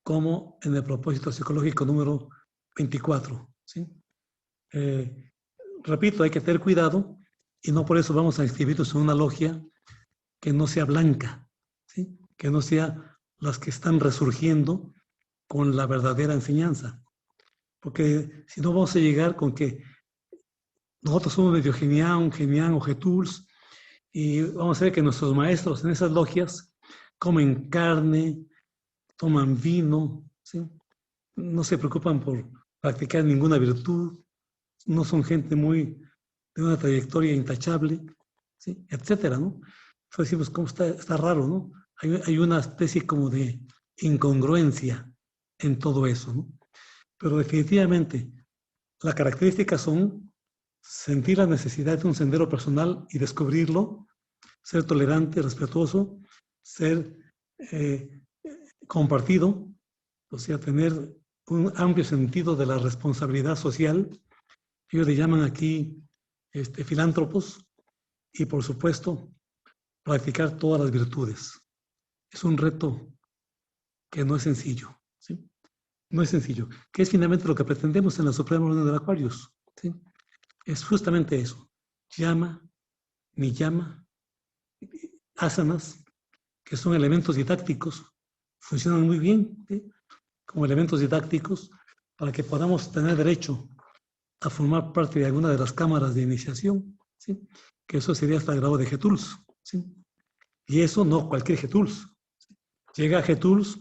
como en el propósito psicológico número 24, ¿sí? Repito, hay que tener cuidado y no por eso vamos a inscribirnos en una logia que no sea blanca, ¿sí?, que no sea las que están resurgiendo con la verdadera enseñanza. Porque si no vamos a llegar con que nosotros somos medio Genián o Getúls, y vamos a ver que nuestros maestros en esas logias comen carne, toman vino, ¿sí? No se preocupan por practicar ninguna virtud, no son gente de una trayectoria intachable, ¿sí? Etcétera, ¿no? Entonces decimos, ¿cómo está raro, ¿no? Hay una especie como de incongruencia en todo eso, ¿no? Pero definitivamente, las características son sentir la necesidad de un sendero personal y descubrirlo, ser tolerante, respetuoso, ser compartido, o sea, tener un amplio sentido de la responsabilidad social. Ellos le llaman aquí filántropos, y por supuesto, practicar todas las virtudes. Es un reto que no es sencillo, ¿sí? No es sencillo, que es finalmente lo que pretendemos en la Suprema Orden del Aquarius, ¿sí? Es justamente eso, llama, niyama, asanas, que son elementos didácticos, funcionan muy bien, ¿sí? Como elementos didácticos para que podamos tener derecho a formar parte de alguna de las cámaras de iniciación, ¿sí? Que eso sería hasta el grado de Getúls, ¿sí? Y eso no cualquier Getúls. Llega a Getúls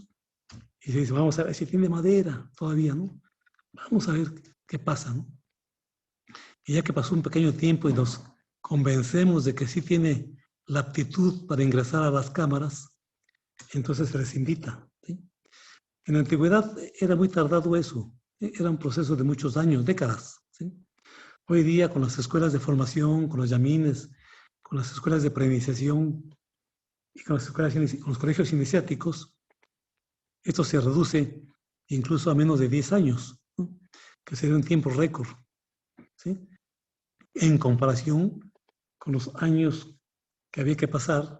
y se dice, vamos a ver si tiene madera todavía, ¿no? Vamos a ver qué pasa, ¿no? Y ya que pasó un pequeño tiempo y nos convencemos de que sí tiene la aptitud para ingresar a las cámaras, entonces se les invita, ¿sí? En la antigüedad era muy tardado eso, ¿sí? Era un proceso de muchos años, décadas, ¿sí? Hoy día con las escuelas de formación, con los yamines, con las escuelas de preiniciación y con los colegios iniciáticos, esto se reduce incluso a menos de 10 años, ¿no? Que sería un tiempo récord, ¿sí? En comparación con los años que había que pasar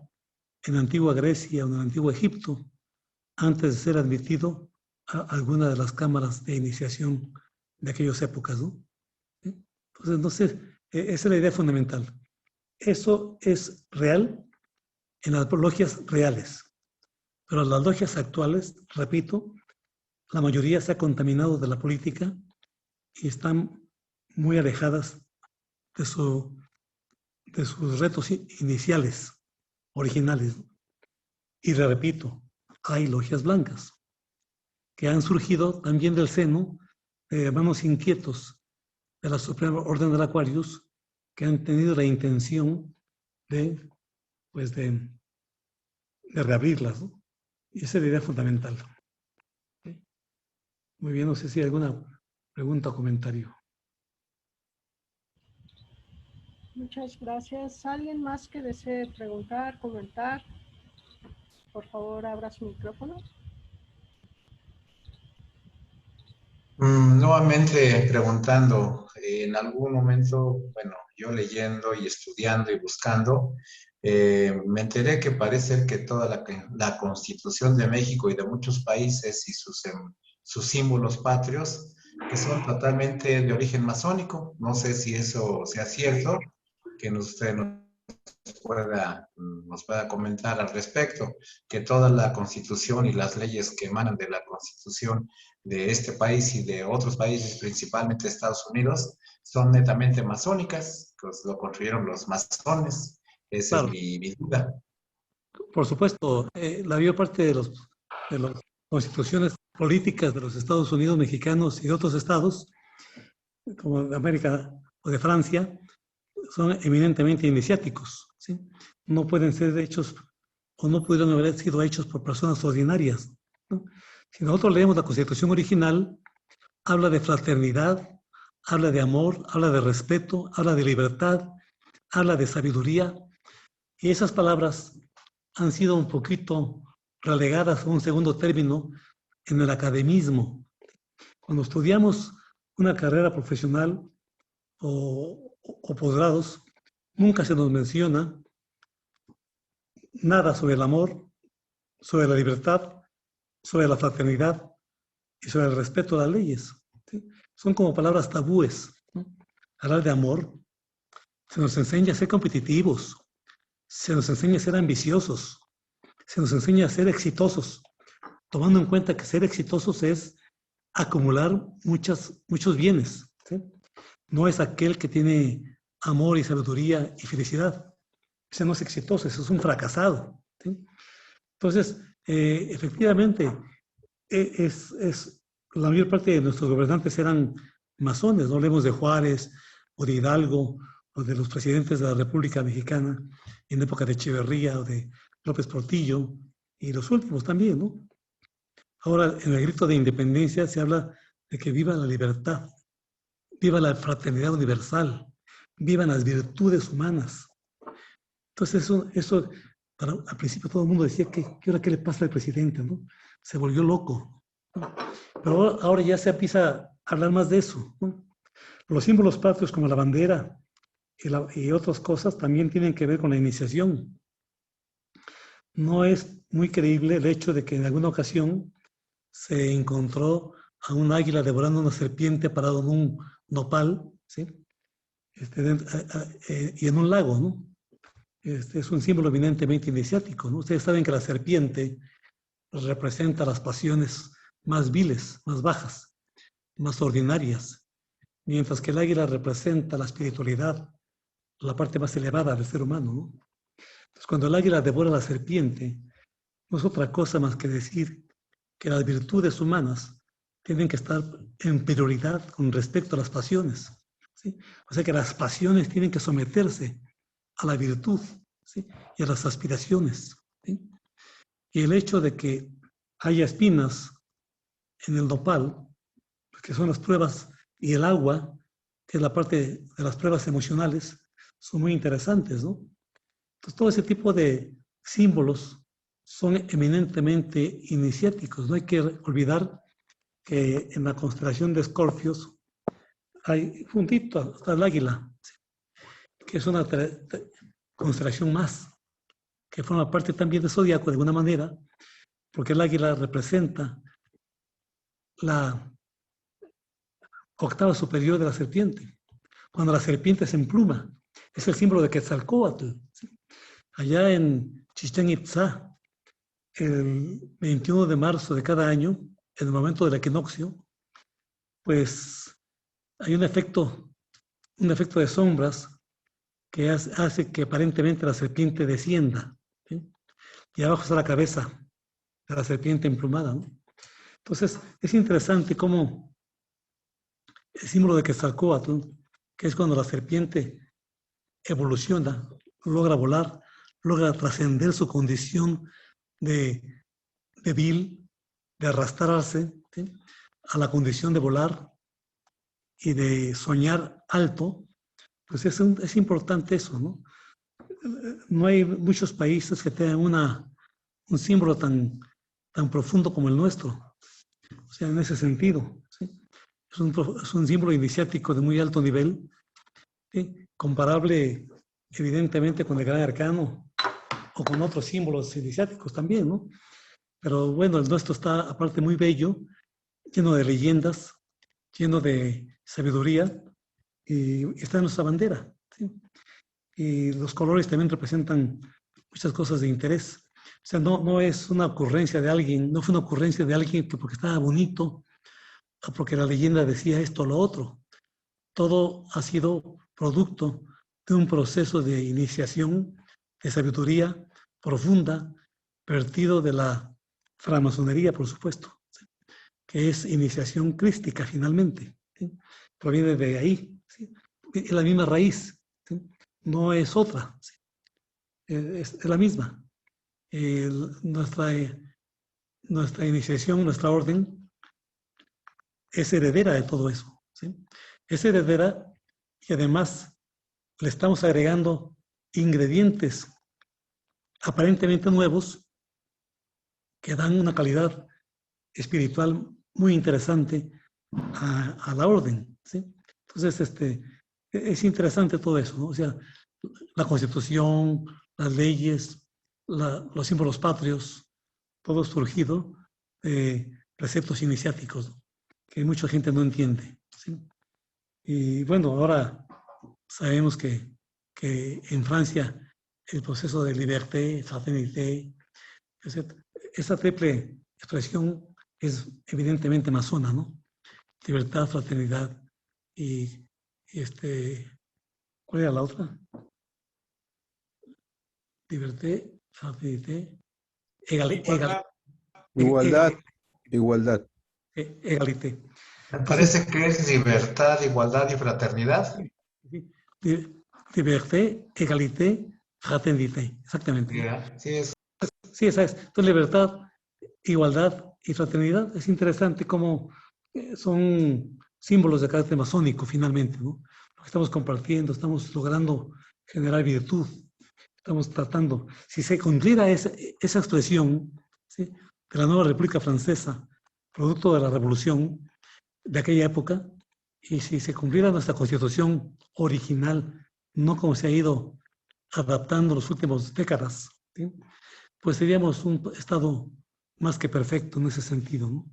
en la antigua Grecia o en el antiguo Egipto antes de ser admitido a alguna de las cámaras de iniciación de aquellas épocas, ¿no? ¿Sí? Entonces, esa es la idea fundamental. Eso es real en las logias reales, pero las logias actuales, repito, la mayoría se ha contaminado de la política y están muy alejadas de sus retos iniciales, originales. Y repito, hay logias blancas que han surgido también del seno de hermanos inquietos de la Suprema Orden del Aquarius que han tenido la intención de reabrirlas, ¿no? Y esa es la idea fundamental. ¿Sí? Muy bien, no sé si hay alguna pregunta o comentario. Muchas gracias. ¿Alguien más que desee preguntar, comentar? Por favor, abra su micrófono. Nuevamente preguntando, en algún momento, bueno, yo leyendo y estudiando y buscando, me enteré que parece que toda la Constitución de México y de muchos países y sus símbolos patrios, que son totalmente de origen masónico. No sé si eso sea cierto, que usted nos pueda comentar al respecto, que toda la Constitución y las leyes que emanan de la Constitución de este país y de otros países, principalmente Estados Unidos, son netamente masónicas, pues lo construyeron los masones. Esa Claro. es mi duda. Por supuesto, la mayor parte de las constituciones políticas de los Estados Unidos mexicanos y de otros estados, como de América o de Francia, son eminentemente iniciáticos, ¿sí? No pueden ser hechos o no pudieron haber sido hechos por personas ordinarias, ¿no? Si nosotros leemos la Constitución original, habla de fraternidad, habla de amor, habla de respeto, habla de libertad, habla de sabiduría, y esas palabras han sido un poquito relegadas a un segundo término en el academismo. Cuando estudiamos una carrera profesional o posgrados, nunca se nos menciona nada sobre el amor, sobre la libertad, sobre la fraternidad y sobre el respeto a las leyes, ¿sí? Son como palabras tabúes, ¿no? Hablar de amor, se nos enseña a ser competitivos, se nos enseña a ser ambiciosos, se nos enseña a ser exitosos, tomando en cuenta que ser exitosos es acumular muchos bienes, ¿sí? No es aquel que tiene amor y sabiduría y felicidad. Ese no es exitoso, ese es un fracasado, ¿sí? Entonces, efectivamente, la mayor parte de nuestros gobernantes eran masones. No hablemos de Juárez o de Hidalgo o de los presidentes de la República Mexicana en época de Echeverría o de López Portillo y los últimos también, ¿no? Ahora, en el grito de independencia se habla de que viva la libertad, viva la fraternidad universal, vivan las virtudes humanas. Entonces, al principio todo el mundo decía, ¿qué le pasa al presidente, no? Se volvió loco. Pero ahora ya se empieza a hablar más de eso, ¿no? Los símbolos patrios como la bandera y otras cosas también tienen que ver con la iniciación. No es muy creíble el hecho de que en alguna ocasión se encontró a un águila devorando una serpiente parado en un nopal, ¿sí? Y en un lago, ¿no? Es un símbolo eminentemente iniciático, ¿no? Ustedes saben que la serpiente representa las pasiones más viles, más bajas, más ordinarias, mientras que el águila representa la espiritualidad, la parte más elevada del ser humano, ¿no? Entonces, cuando el águila devora a la serpiente, no es otra cosa más que decir que las virtudes humanas tienen que estar en prioridad con respecto a las pasiones, ¿sí? O sea que las pasiones tienen que someterse a la virtud, ¿sí? Y a las aspiraciones, ¿sí? Y el hecho de que haya espinas en el nopal, que son las pruebas, y el agua, que es la parte de las pruebas emocionales, son muy interesantes, ¿no? Entonces, todo ese tipo de símbolos son eminentemente iniciáticos. No hay que olvidar que en la constelación de Escorpios hay juntito hasta el águila, ¿sí? Que es una constelación más, que forma parte también del zodiaco de alguna manera, porque el águila representa la octava superior de la serpiente. Cuando la serpiente se empluma, es el símbolo de Quetzalcóatl, ¿sí? Allá en Chichén Itzá, el 21 de marzo de cada año, en el momento del equinoccio, pues hay un efecto de sombras que hace que aparentemente la serpiente descienda, ¿sí? Y abajo está la cabeza de la serpiente emplumada, ¿no? Entonces, es interesante cómo el símbolo de Quetzalcóatl, que es cuando la serpiente evoluciona, logra volar, logra trascender su condición de vil, de arrastrarse, ¿sí? A la condición de volar y de soñar alto, pues es importante eso, ¿no? No hay muchos países que tengan un símbolo tan profundo como el nuestro, o sea, en ese sentido, ¿sí? Es un símbolo iniciático de muy alto nivel, ¿sí? Comparable evidentemente con el Gran Arcano o con otros símbolos iniciáticos también, ¿no? Pero bueno, el nuestro está aparte muy bello, lleno de leyendas, lleno de sabiduría, y está en nuestra bandera, ¿sí? Y los colores también representan muchas cosas de interés. O sea, no es una ocurrencia de alguien, no fue una ocurrencia de alguien que porque estaba bonito o porque la leyenda decía esto o lo otro. Todo ha sido producto de un proceso de iniciación, de sabiduría profunda, vertido de la francmasonería, por supuesto, ¿sí? Que es iniciación crística finalmente, ¿sí? Proviene de ahí, ¿sí? Es la misma raíz, ¿sí? No es otra, ¿sí? Es la misma. Nuestra iniciación, nuestra orden, es heredera de todo eso, ¿sí? Es heredera y además le estamos agregando ingredientes aparentemente nuevos que dan una calidad espiritual muy interesante a la orden, ¿sí? Entonces, es interesante todo eso, ¿no? O sea, la Constitución, las leyes, los símbolos patrios, todo surgido de preceptos iniciáticos, ¿no? Que mucha gente no entiende, ¿sí? Y bueno, ahora sabemos que en Francia el proceso de liberté, fraternité, esa triple expresión es evidentemente masona, ¿no? Libertad, fraternidad y ¿cuál era la otra? Libertad, fraternidad, Igualdad. egalité. Me parece que es libertad, igualdad y fraternidad. Liberté, egalité, fraternité. Exactamente. Yeah, sí, es. Sí, esa es. Entonces, libertad, igualdad y fraternidad. Es interesante cómo son símbolos de carácter masónico, finalmente, ¿no? Lo que estamos compartiendo, estamos logrando generar virtud. Estamos tratando, si se cumpliera esa expresión, ¿sí?, de la nueva República Francesa, producto de la revolución de aquella época, y si se cumpliera nuestra constitución original, no como se ha ido adaptando en las últimas décadas, ¿sí?, pues seríamos un estado más que perfecto en ese sentido, ¿no?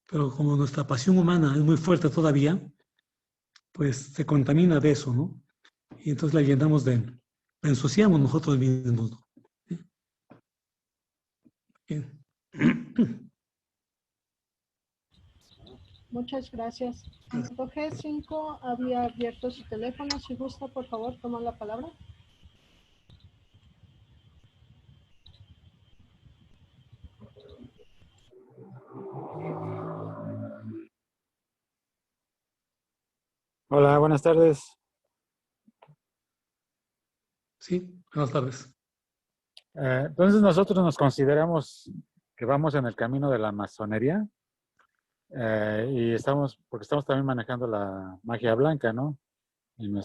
Pero como nuestra pasión humana es muy fuerte todavía, pues se contamina de eso, ¿no? Y entonces la llenamos la ensuciamos nosotros mismos, ¿no? Bien. Muchas gracias. G5 había abierto su teléfono. Si gusta, por favor, toma la palabra. Hola, buenas tardes. Sí, buenas tardes. Entonces nosotros nos consideramos que vamos en el camino de la masonería y porque estamos también manejando la magia blanca, ¿no? En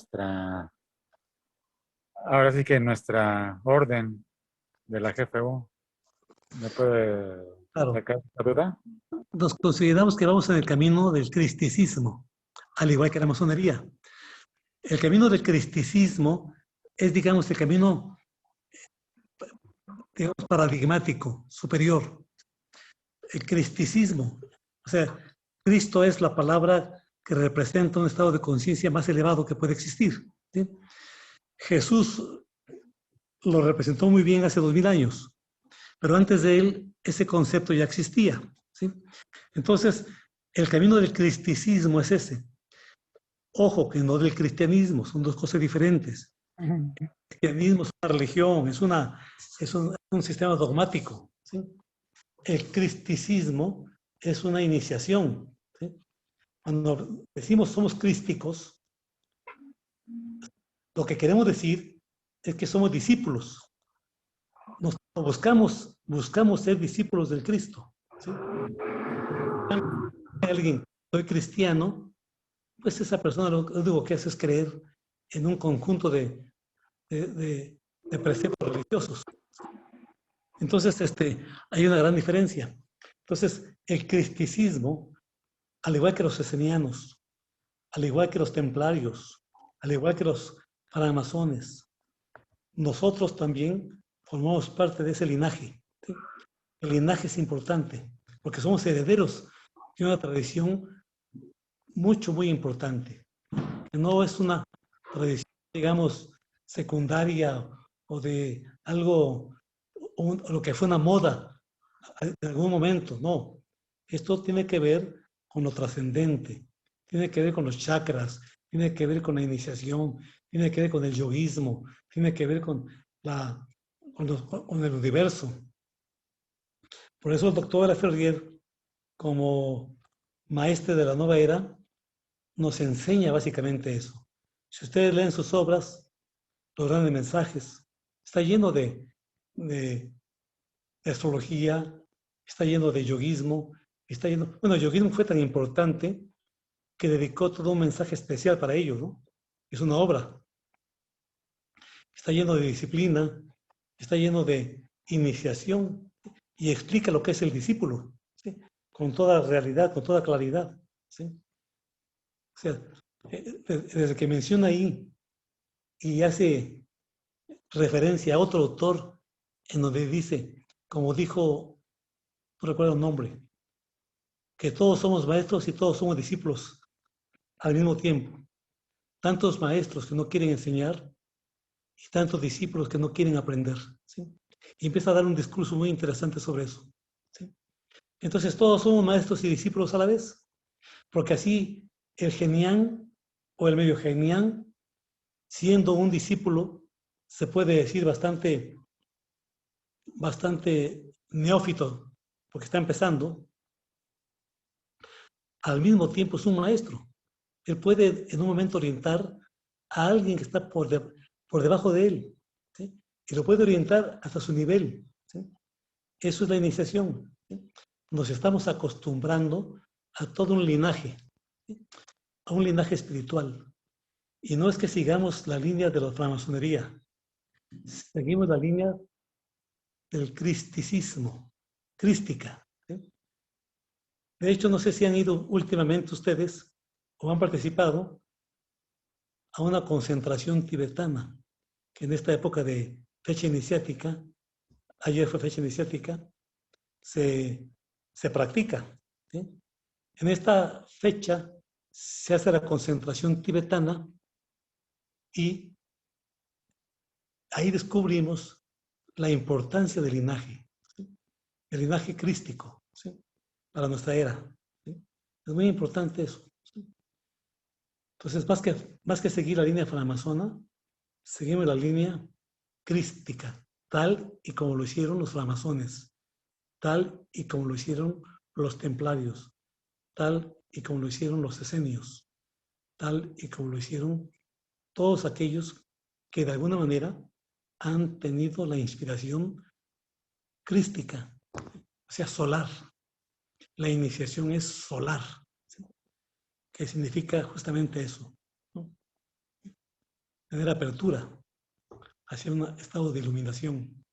ahora sí que en nuestra orden de la GFU. ¿Me puede sacar esta duda? Nos consideramos que vamos en el camino del cristicismo, al igual que la masonería. El camino del cristicismo es, digamos, el camino, digamos, paradigmático, superior. El cristicismo, o sea, Cristo es la palabra que representa un estado de conciencia más elevado que puede existir, ¿sí? Jesús lo representó muy bien hace 2000 años, pero antes de él ese concepto ya existía, ¿sí? Entonces, el camino del cristicismo es ese. Ojo, que no del cristianismo, son dos cosas diferentes. El cristianismo es una religión, es un sistema dogmático, ¿sí? El cristicismo es una iniciación, ¿sí? Cuando decimos somos crísticos, lo que queremos decir es que somos discípulos. Nos buscamos ser discípulos del Cristo, ¿sí? Alguien, soy cristiano, pues esa persona lo único que hace es creer en un conjunto de preceptos religiosos. Entonces, hay una gran diferencia. Entonces, el cristicismo, al igual que los esenianos, al igual que los templarios, al igual que los francmasones, nosotros también formamos parte de ese linaje, ¿sí? El linaje es importante, porque somos herederos de una tradición muy importante, que no es una tradición, digamos, secundaria o de algo, o lo que fue una moda en algún momento, no. Esto tiene que ver con lo trascendente, tiene que ver con los chakras, tiene que ver con la iniciación, tiene que ver con el yoguismo, tiene que ver con el universo. Por eso el doctor de la Ferrier, como maestre de la nueva era, nos enseña básicamente eso. Si ustedes leen sus obras, los grandes mensajes, está lleno de astrología, está lleno de yoguismo, bueno, el yoguismo fue tan importante que dedicó todo un mensaje especial para ello, ¿no? Es una obra. Está lleno de disciplina, está lleno de iniciación y explica lo que es el discípulo, ¿sí? Con toda realidad, con toda claridad, ¿sí? O sea, desde que menciona ahí y hace referencia a otro autor en donde dice, como dijo, no recuerdo el nombre, que todos somos maestros y todos somos discípulos al mismo tiempo. Tantos maestros que no quieren enseñar y tantos discípulos que no quieren aprender, ¿sí? Y empieza a dar un discurso muy interesante sobre eso, ¿sí? Entonces todos somos maestros y discípulos a la vez, porque así el genián o el medio genián, siendo un discípulo, se puede decir bastante neófito, porque está empezando, al mismo tiempo es un maestro. Él puede en un momento orientar a alguien que está por debajo de él, ¿sí? Y lo puede orientar hasta su nivel, ¿sí? Eso es la iniciación, ¿sí? Nos estamos acostumbrando a todo un linaje, ¿sí? A un linaje espiritual. Y no es que sigamos la línea de la francmasonería, seguimos la línea del cristicismo, crística, ¿sí? De hecho, no sé si han ido últimamente ustedes o han participado a una concentración tibetana, que en esta época de fecha iniciática, ayer fue fecha iniciática, se practica, ¿sí? En esta fecha se hace la concentración tibetana y ahí descubrimos la importancia del linaje, ¿sí? El linaje crístico, ¿sí? Para nuestra era, ¿sí? Es muy importante eso, ¿sí? Entonces, más que seguir la línea francmasona, seguimos la línea crística, tal y como lo hicieron los francmasones, tal y como lo hicieron los templarios, tal y como lo hicieron los esenios, tal y como lo hicieron todos aquellos que de alguna manera han tenido la inspiración crística, o sea, solar. La iniciación es solar, ¿sí? Que significa justamente eso, ¿no? Tener apertura hacia un estado de iluminación.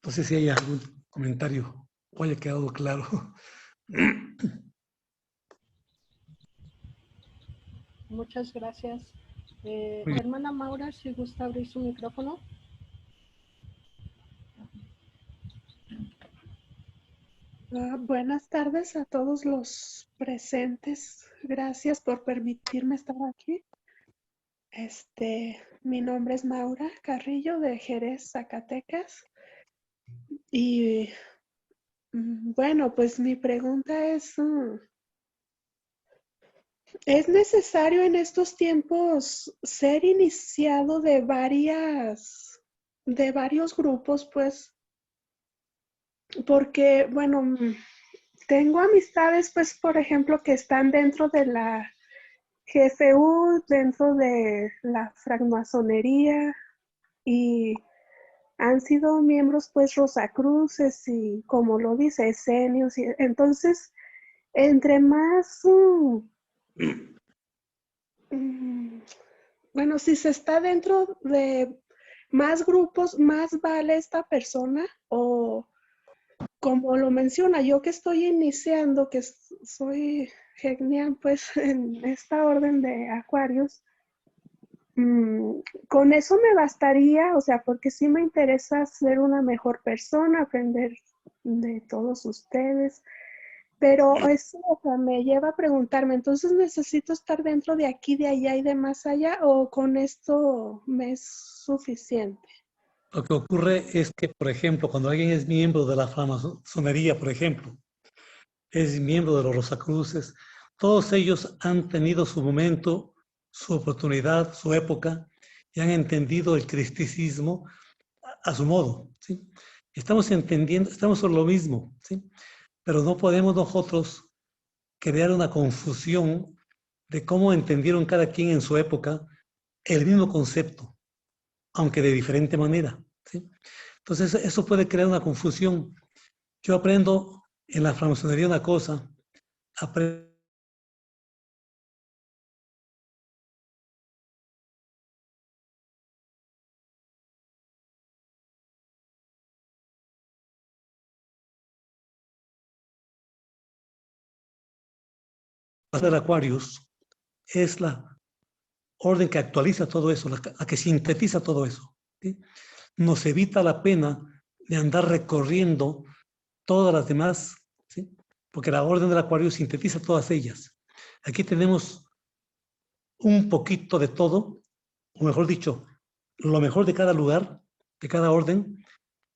No sé si hay algún comentario o haya quedado claro. Muchas gracias. Muy bien. Hermana Maura, si gusta abrir su micrófono. Buenas tardes a todos los presentes. Gracias por permitirme estar aquí. Mi nombre es Maura Carrillo de Jerez, Zacatecas. Y bueno, pues mi pregunta ¿es necesario en estos tiempos ser iniciado de varios grupos? Pues, porque, bueno, tengo amistades, pues, por ejemplo, que están dentro de la GFU, dentro de la francmasonería, y han sido miembros, pues, Rosacruces y, como lo dice, esenios. Y entonces, entre más, bueno, si se está dentro de más grupos, más vale esta persona, o como lo menciona, yo que estoy iniciando, que soy genial, pues, en esta orden de Acuarios, con eso me bastaría, o sea, porque sí me interesa ser una mejor persona, aprender de todos ustedes, pero eso, o sea, me lleva a preguntarme, entonces necesito estar dentro de aquí, de allá y de más allá, o con esto me es suficiente. Lo que ocurre es que, por ejemplo, cuando alguien es miembro de la francmasonería, por ejemplo, es miembro de los Rosacruces, todos ellos han tenido su momento, su oportunidad, su época, y han entendido el cristicismo a su modo, ¿sí? Estamos entendiendo, estamos sobre lo mismo, ¿sí? Pero no podemos nosotros crear una confusión de cómo entendieron cada quien en su época el mismo concepto, aunque de diferente manera, ¿sí? Entonces eso puede crear una confusión. Yo aprendo en la francmasonería una cosa, aprendo de Acuarios es la orden que actualiza todo eso, la que sintetiza todo eso, ¿sí? Nos evita la pena de andar recorriendo todas las demás, ¿sí? Porque la orden del Acuario sintetiza todas ellas. Aquí tenemos un poquito de todo, o mejor dicho, lo mejor de cada lugar, de cada orden,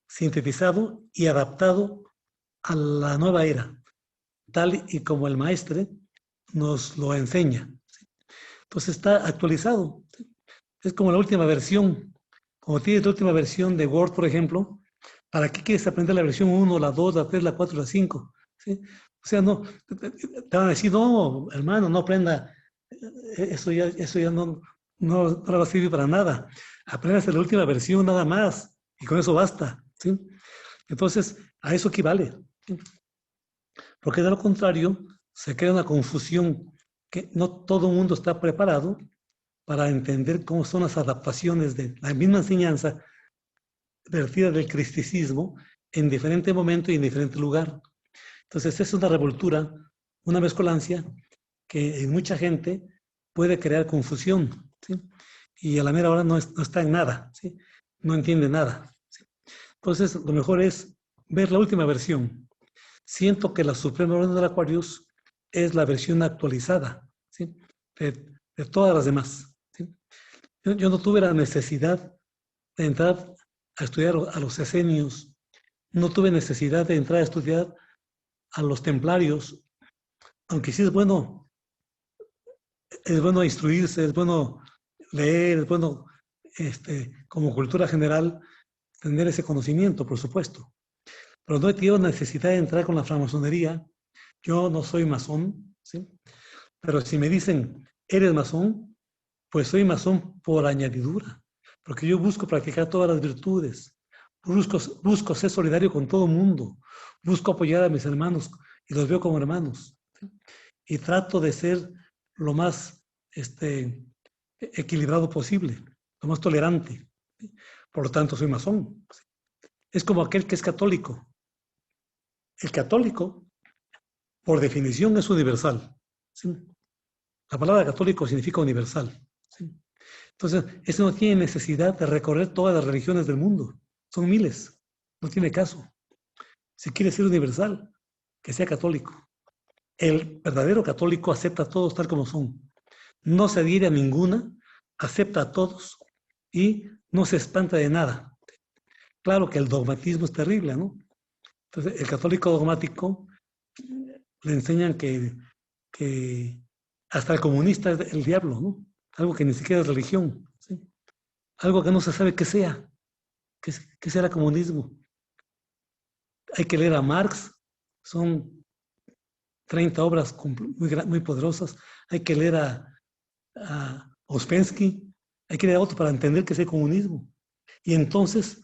sintetizado y adaptado a la nueva era, tal y como el maestre nos lo enseña. ¿Sí? Entonces está actualizado. ¿Sí? Es como la última versión. Como tienes la última versión de Word, por ejemplo, ¿para qué quieres aprender la versión 1, la 2, la 3, la 4, la 5? ¿Sí? O sea, no, te van a decir, no, hermano, no aprenda, eso ya no va a servir para nada. Aprendas la última versión nada más y con eso basta. ¿Sí? Entonces, a eso equivale. ¿Sí? Porque de lo contrario, se crea una confusión que no todo el mundo está preparado para entender cómo son las adaptaciones de la misma enseñanza vertida del cristicismo en diferente momento y en diferente lugar. Entonces, es una revoltura, una mezcolancia que en mucha gente puede crear confusión, ¿sí? Y a la mera hora no está en nada, ¿sí? No entiende nada, ¿sí? Entonces, lo mejor es ver la última versión. Siento que la Suprema Orden del Aquarius es la versión actualizada, ¿sí? de todas las demás, ¿sí? Yo no tuve la necesidad de entrar a estudiar a los esenios, no tuve necesidad de entrar a estudiar a los templarios, aunque sí es bueno instruirse, es bueno leer, es bueno, como cultura general, tener ese conocimiento, por supuesto. Pero no he tenido necesidad de entrar con la francmasonería. Yo no soy masón, ¿sí? Pero si me dicen, ¿eres masón? Pues soy masón por añadidura, porque yo busco practicar todas las virtudes, busco ser solidario con todo el mundo, busco apoyar a mis hermanos y los veo como hermanos, ¿sí? Y trato de ser lo más equilibrado posible, lo más tolerante, ¿sí? Por lo tanto, soy masón. Es como aquel que es católico. El católico, por definición, es universal, ¿sí? La palabra católico significa universal, ¿sí? Entonces, ese no tiene necesidad de recorrer todas las religiones del mundo. Son miles. No tiene caso. Si quiere ser universal, que sea católico. El verdadero católico acepta a todos tal como son. No se adhiere a ninguna, acepta a todos y no se espanta de nada. Claro que el dogmatismo es terrible, ¿no? Entonces, el católico dogmático le enseñan que hasta el comunista es el diablo, ¿no? Algo que ni siquiera es religión, ¿sí? Algo que no se sabe qué sea, qué será comunismo. Hay que leer a Marx, son 30 obras muy poderosas. Hay que leer a Ouspensky, hay que leer a otro para entender qué es el comunismo. Y entonces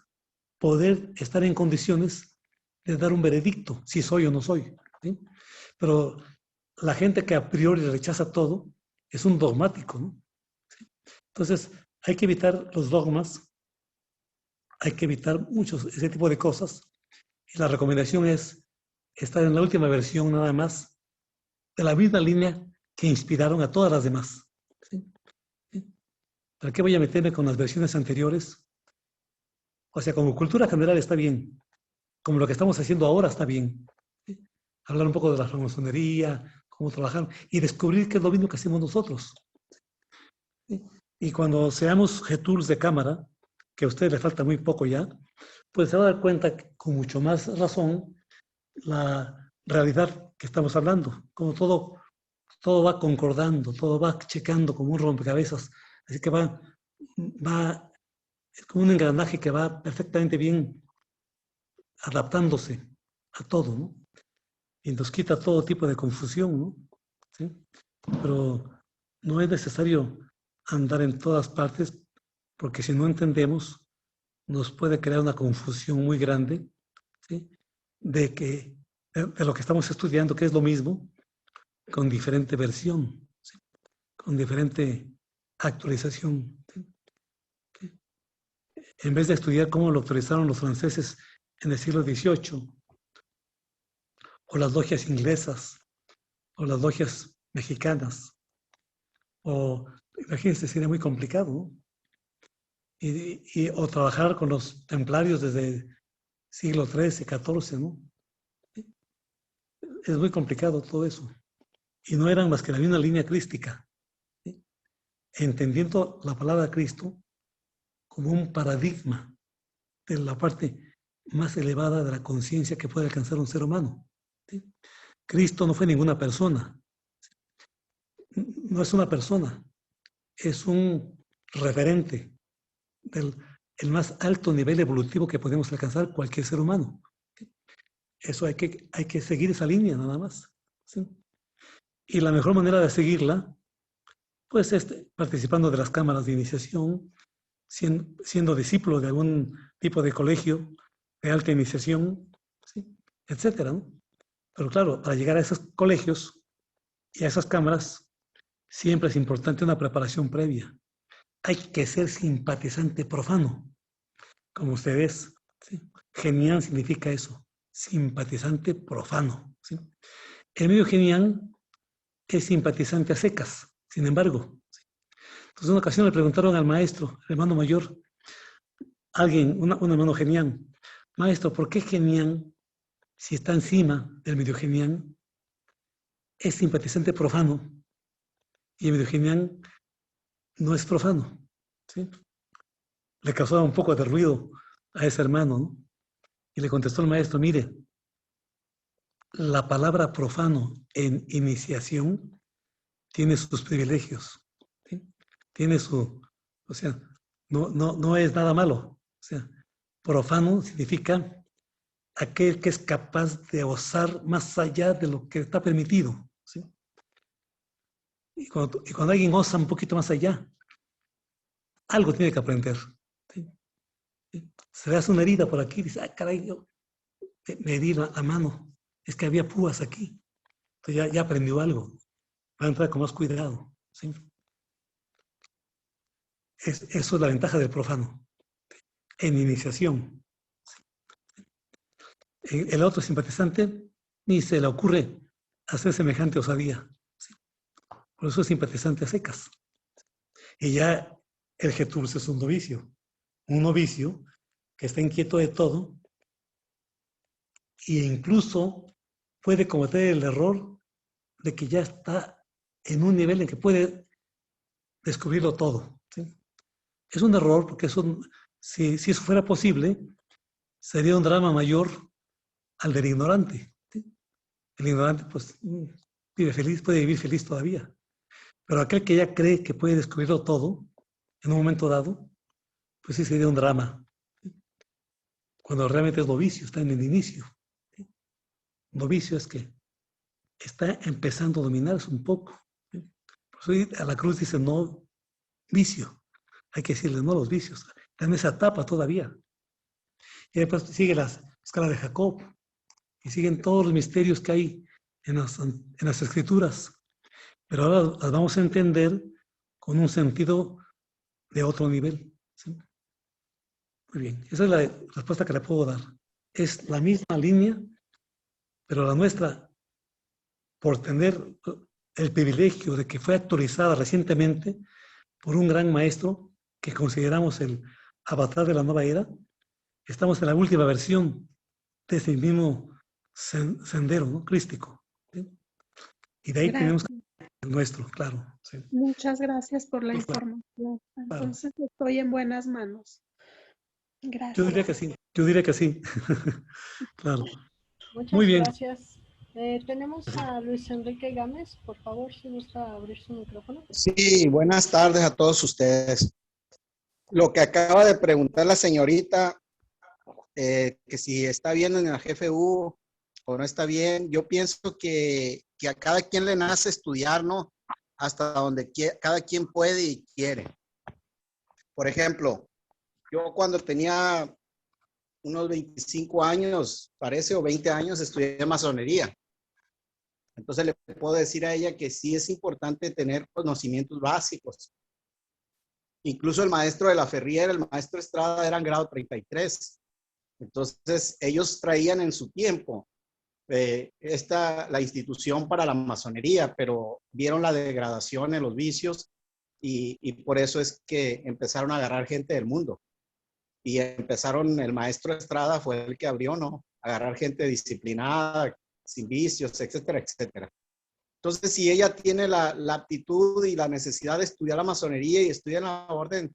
poder estar en condiciones de dar un veredicto, si soy o no soy, ¿sí? Pero la gente que a priori rechaza todo es un dogmático, ¿no? ¿Sí? Entonces, hay que evitar los dogmas, hay que evitar ese tipo de cosas. Y la recomendación es estar en la última versión nada más de la misma línea que inspiraron a todas las demás, ¿sí? ¿Sí? ¿Para qué voy a meterme con las versiones anteriores? O sea, como cultura general está bien, como lo que estamos haciendo ahora está bien, ¿sí? Hablar un poco de la francmasonería, cómo trabajar y descubrir qué es lo mismo que hacemos nosotros, ¿sí? Y cuando seamos Getúls de cámara, que a ustedes les falta muy poco ya, pues se va a dar cuenta que, con mucho más razón, la realidad que estamos hablando, como todo va concordando, todo va checando como un rompecabezas, así que es como un engranaje que va perfectamente bien adaptándose a todo, ¿no? Y nos quita todo tipo de confusión, ¿no? ¿Sí? Pero no es necesario andar en todas partes, porque si no entendemos, nos puede crear una confusión muy grande, ¿sí? de lo que estamos estudiando, que es lo mismo, con diferente versión, ¿sí? Con diferente actualización, ¿sí? ¿Sí? En vez de estudiar cómo lo autorizaron los franceses en el siglo XVIII, o las logias inglesas, o las logias mexicanas, o imagínense, sería muy complicado, ¿no? O trabajar con los templarios desde siglo XIII, XIV, ¿no? Es muy complicado todo eso. Y no eran más que la misma línea crística, ¿sí? Entendiendo la palabra Cristo como un paradigma de la parte más elevada de la conciencia que puede alcanzar un ser humano. ¿Sí? Cristo no fue ninguna persona. No es una persona, es un referente del el más alto nivel evolutivo que podemos alcanzar cualquier ser humano. Eso hay que seguir esa línea nada más. ¿Sí? Y la mejor manera de seguirla, pues es participando de las cámaras de iniciación, siendo discípulo de algún tipo de colegio de alta iniciación, ¿sí? Etcétera, ¿no? Pero claro, para llegar a esos colegios y a esas cámaras, siempre es importante una preparación previa. Hay que ser simpatizante profano, como ustedes. ¿Sí? Genial significa eso, simpatizante profano. ¿Sí? El medio genial es simpatizante a secas, sin embargo. ¿Sí? Entonces, en una ocasión le preguntaron al maestro, el hermano mayor, un hermano genial, maestro, ¿por qué genial, si está encima del medio genial, es simpatizante profano y el medio genial no es profano? ¿Sí? Le causaba un poco de ruido a ese hermano, ¿no? Y le contestó el maestro, mire, la palabra profano en iniciación tiene sus privilegios, ¿sí? Tiene o sea, no es nada malo. O sea, profano significa aquel que es capaz de osar más allá de lo que está permitido, ¿sí? Y cuando alguien osa un poquito más allá, algo tiene que aprender. ¿Sí? Se le hace una herida por aquí, dice, caray, yo me di la mano, es que había púas aquí. Entonces ya aprendió algo, va a entrar con más cuidado. ¿Sí? Eso es la ventaja del profano, en iniciación. El otro simpatizante ni se le ocurre hacer semejante osadía. ¿Sí? Por eso es simpatizante a secas. Y ya el Getulce es un novicio que está inquieto de todo e incluso puede cometer el error de que ya está en un nivel en que puede descubrirlo todo. ¿Sí? Es un error porque si eso fuera posible, sería un drama mayor al del ignorante. ¿Sí? El ignorante pues puede vivir feliz todavía. Pero aquel que ya cree que puede descubrirlo todo en un momento dado, pues sí sería un drama. ¿Sí? Cuando realmente es novicio, está en el inicio. ¿Sí? Novicio es que está empezando a dominarse un poco. ¿Sí? Por eso a la cruz dice no vicio. Hay que decirle no a los vicios. Está en esa etapa todavía. Y después sigue la escala de Jacob. Y siguen todos los misterios que hay en las escrituras. Pero ahora las vamos a entender con un sentido de otro nivel. ¿Sí? Muy bien. Esa es la respuesta que le puedo dar. Es la misma línea, pero la nuestra, por tener el privilegio de que fue actualizada recientemente por un gran maestro que consideramos el avatar de la nueva era, estamos en la última versión de ese mismo sendero, ¿no? Crístico. ¿Sí? Y de ahí tenemos el nuestro, claro. ¿Sí? Muchas gracias por la información. Entonces estoy en buenas manos. Gracias. Yo diría que sí. Claro. Muchas Muy bien. Gracias. Tenemos a Luis Enrique Gámez, por favor, si gusta abrir su micrófono. Sí, buenas tardes a todos ustedes. Lo que acaba de preguntar la señorita, que si está bien en la GFU o no está bien, yo pienso que a cada quien le nace estudiar, ¿no? Hasta donde cada quien puede y quiere. Por ejemplo, yo cuando tenía unos 25 años, parece, o 20 años, estudié masonería. Entonces le puedo decir a ella que sí es importante tener conocimientos básicos. Incluso el maestro de la Ferriera, el maestro Estrada, eran grado 33. Entonces ellos traían en su tiempo la institución para la masonería, pero vieron la degradación en los vicios y por eso es que empezaron a agarrar gente del mundo. Y el maestro Estrada fue el que abrió, ¿no? Agarrar gente disciplinada, sin vicios, etcétera, etcétera. Entonces, si ella tiene la aptitud y la necesidad de estudiar la masonería y estudia en la orden,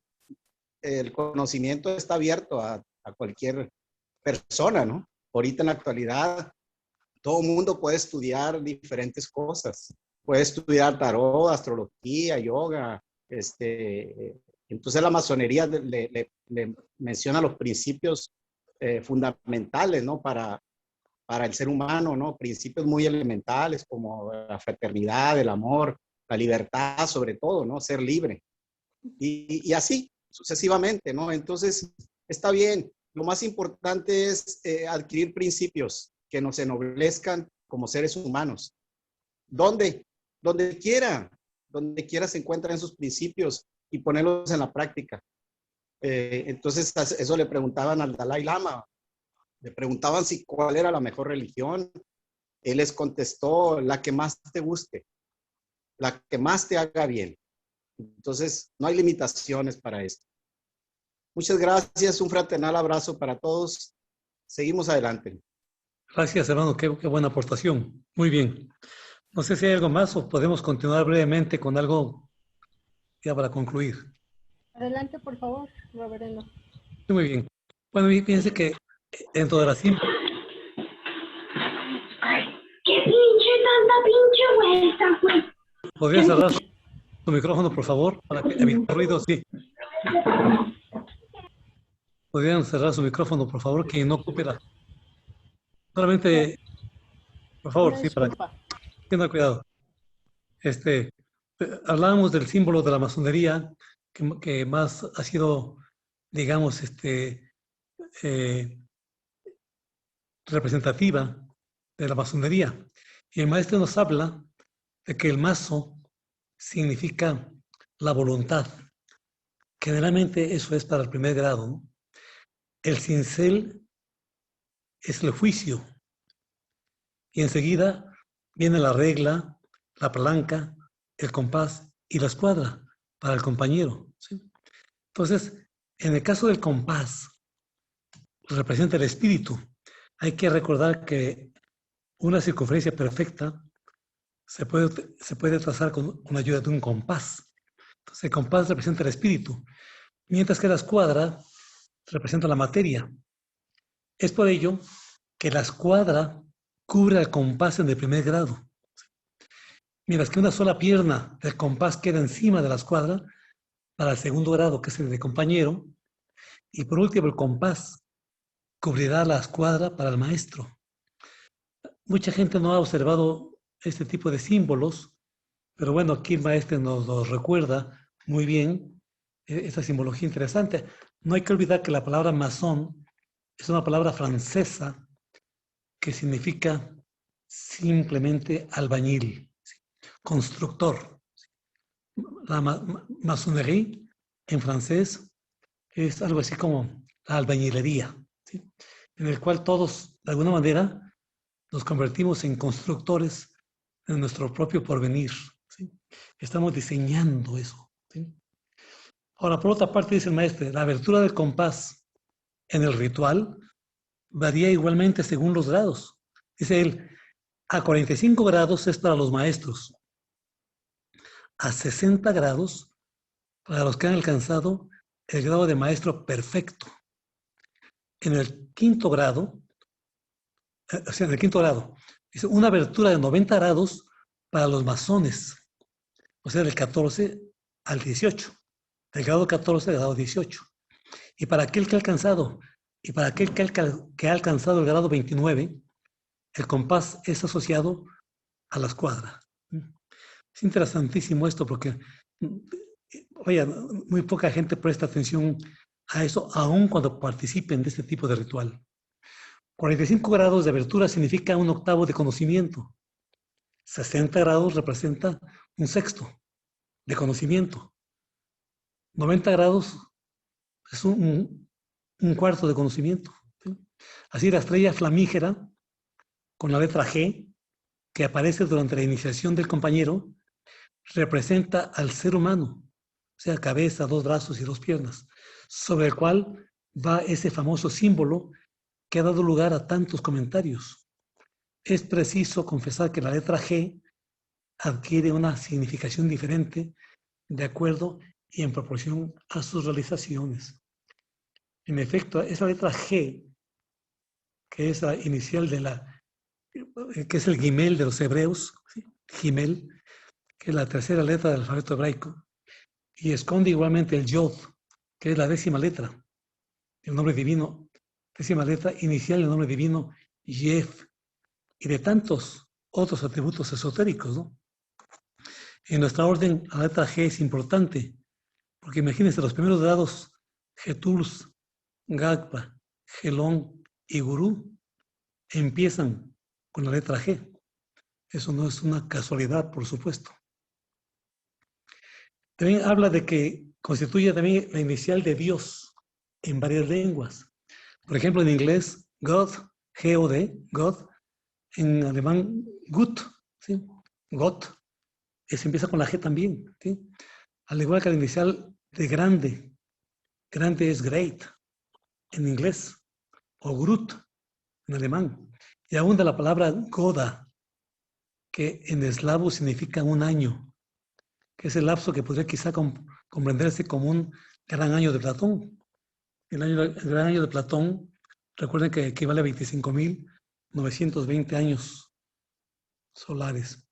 el conocimiento está abierto a cualquier persona, ¿no? Ahorita en la actualidad, todo el mundo puede estudiar diferentes cosas. Puede estudiar tarot, astrología, yoga. Entonces la masonería le menciona los principios fundamentales, ¿no? Para el ser humano, ¿no? Principios muy elementales como la fraternidad, el amor, la libertad sobre todo, ¿no? Ser libre. Y así sucesivamente, ¿no? Entonces está bien. Lo más importante es adquirir principios que nos ennoblezcan como seres humanos. ¿Dónde? Donde quiera se encuentran esos principios y ponerlos en la práctica. Entonces, eso le preguntaban al Dalai Lama. Le preguntaban cuál era la mejor religión. Él les contestó, la que más te guste, la que más te haga bien. Entonces, no hay limitaciones para esto. Muchas gracias, un fraternal abrazo para todos. Seguimos adelante. Gracias, hermano, qué buena aportación. Muy bien. No sé si hay algo más o podemos continuar brevemente con algo ya para concluir. Adelante, por favor, reverendo. Muy bien. Bueno, fíjense que dentro de la simple... Ay, qué pinche, tanta pinche vuelta, güey. ¿Podría cerrar su micrófono, por favor, para evitar ruido? Sí. ¿Podrían cerrar su micrófono, por favor, que no ocupe la... Solamente, por favor, sí, para que tengan cuidado. Hablábamos del símbolo de la masonería, que más ha sido, digamos, representativa de la masonería. Y el maestro nos habla de que el mazo significa la voluntad. Generalmente eso es para el primer grado, ¿no? El cincel es el juicio. Y enseguida viene la regla, la palanca, el compás y la escuadra para el compañero, ¿sí? Entonces, en el caso del compás, representa el espíritu. Hay que recordar que una circunferencia perfecta se puede trazar con ayuda de un compás. Entonces, el compás representa el espíritu, mientras que la escuadra representa la materia. Es por ello que la escuadra cubre al compás en el primer grado, mientras que una sola pierna del compás queda encima de la escuadra para el segundo grado, que es el de compañero, y por último el compás cubrirá la escuadra para el maestro. Mucha gente no ha observado este tipo de símbolos, pero bueno, aquí el maestro nos lo recuerda muy bien, esta simbología interesante. No hay que olvidar que la palabra masón es una palabra francesa que significa simplemente albañil, constructor. La maçonnerie en francés es algo así como la albañilería, ¿sí? En el cual todos, de alguna manera, nos convertimos en constructores de nuestro propio porvenir, ¿sí? Estamos diseñando eso, ¿sí? Ahora, por otra parte, dice el maestro, la abertura del compás en el ritual varía igualmente según los grados. Dice él, a 45 grados es para los maestros, a 60 grados para los que han alcanzado el grado de maestro perfecto. En el quinto grado, dice una abertura de 90 grados para los masones, o sea, del 14 al 18, del grado 14 al grado 18. Y para aquel que ha alcanzado, que ha alcanzado el grado 29, el compás es asociado a la escuadra. Es interesantísimo esto porque, oye, muy poca gente presta atención a eso, aun cuando participen de este tipo de ritual. 45 grados de abertura significa un octavo de conocimiento. 60 grados representa un sexto de conocimiento. 90 grados es un cuarto de conocimiento, ¿sí? Así la estrella flamígera, con la letra G, que aparece durante la iniciación del compañero, representa al ser humano, o sea, cabeza, 2 brazos y 2 piernas, sobre el cual va ese famoso símbolo que ha dado lugar a tantos comentarios. Es preciso confesar que la letra G adquiere una significación diferente de acuerdo y en proporción a sus realizaciones. En efecto, esa letra G que es la inicial que es el Gimel de los hebreos, ¿sí? Gimel, que es la tercera letra del alfabeto hebraico, y esconde igualmente el Yod, que es la 10ª letra, el nombre divino, 10ª letra inicial del nombre divino Yef, y de tantos otros atributos esotéricos, ¿no? En nuestra orden, la letra G es importante, porque imagínense, los primeros grados, Geturs, Gagpa, Gelón y Gurú, empiezan con la letra G. Eso no es una casualidad, por supuesto. También habla de que constituye también la inicial de Dios en varias lenguas. Por ejemplo, en inglés, God, G-O-D, God. En alemán, Gut, ¿sí? Gott. Ese empieza con la G también, ¿sí? Al igual que la inicial de grande. Grande es great en inglés, o Grut en alemán. Y aún de la palabra Goda, que en eslavo significa un año, que es el lapso que podría quizá comprenderse como un gran año de Platón. El gran año de Platón, recuerden que equivale a 25.920 años solares.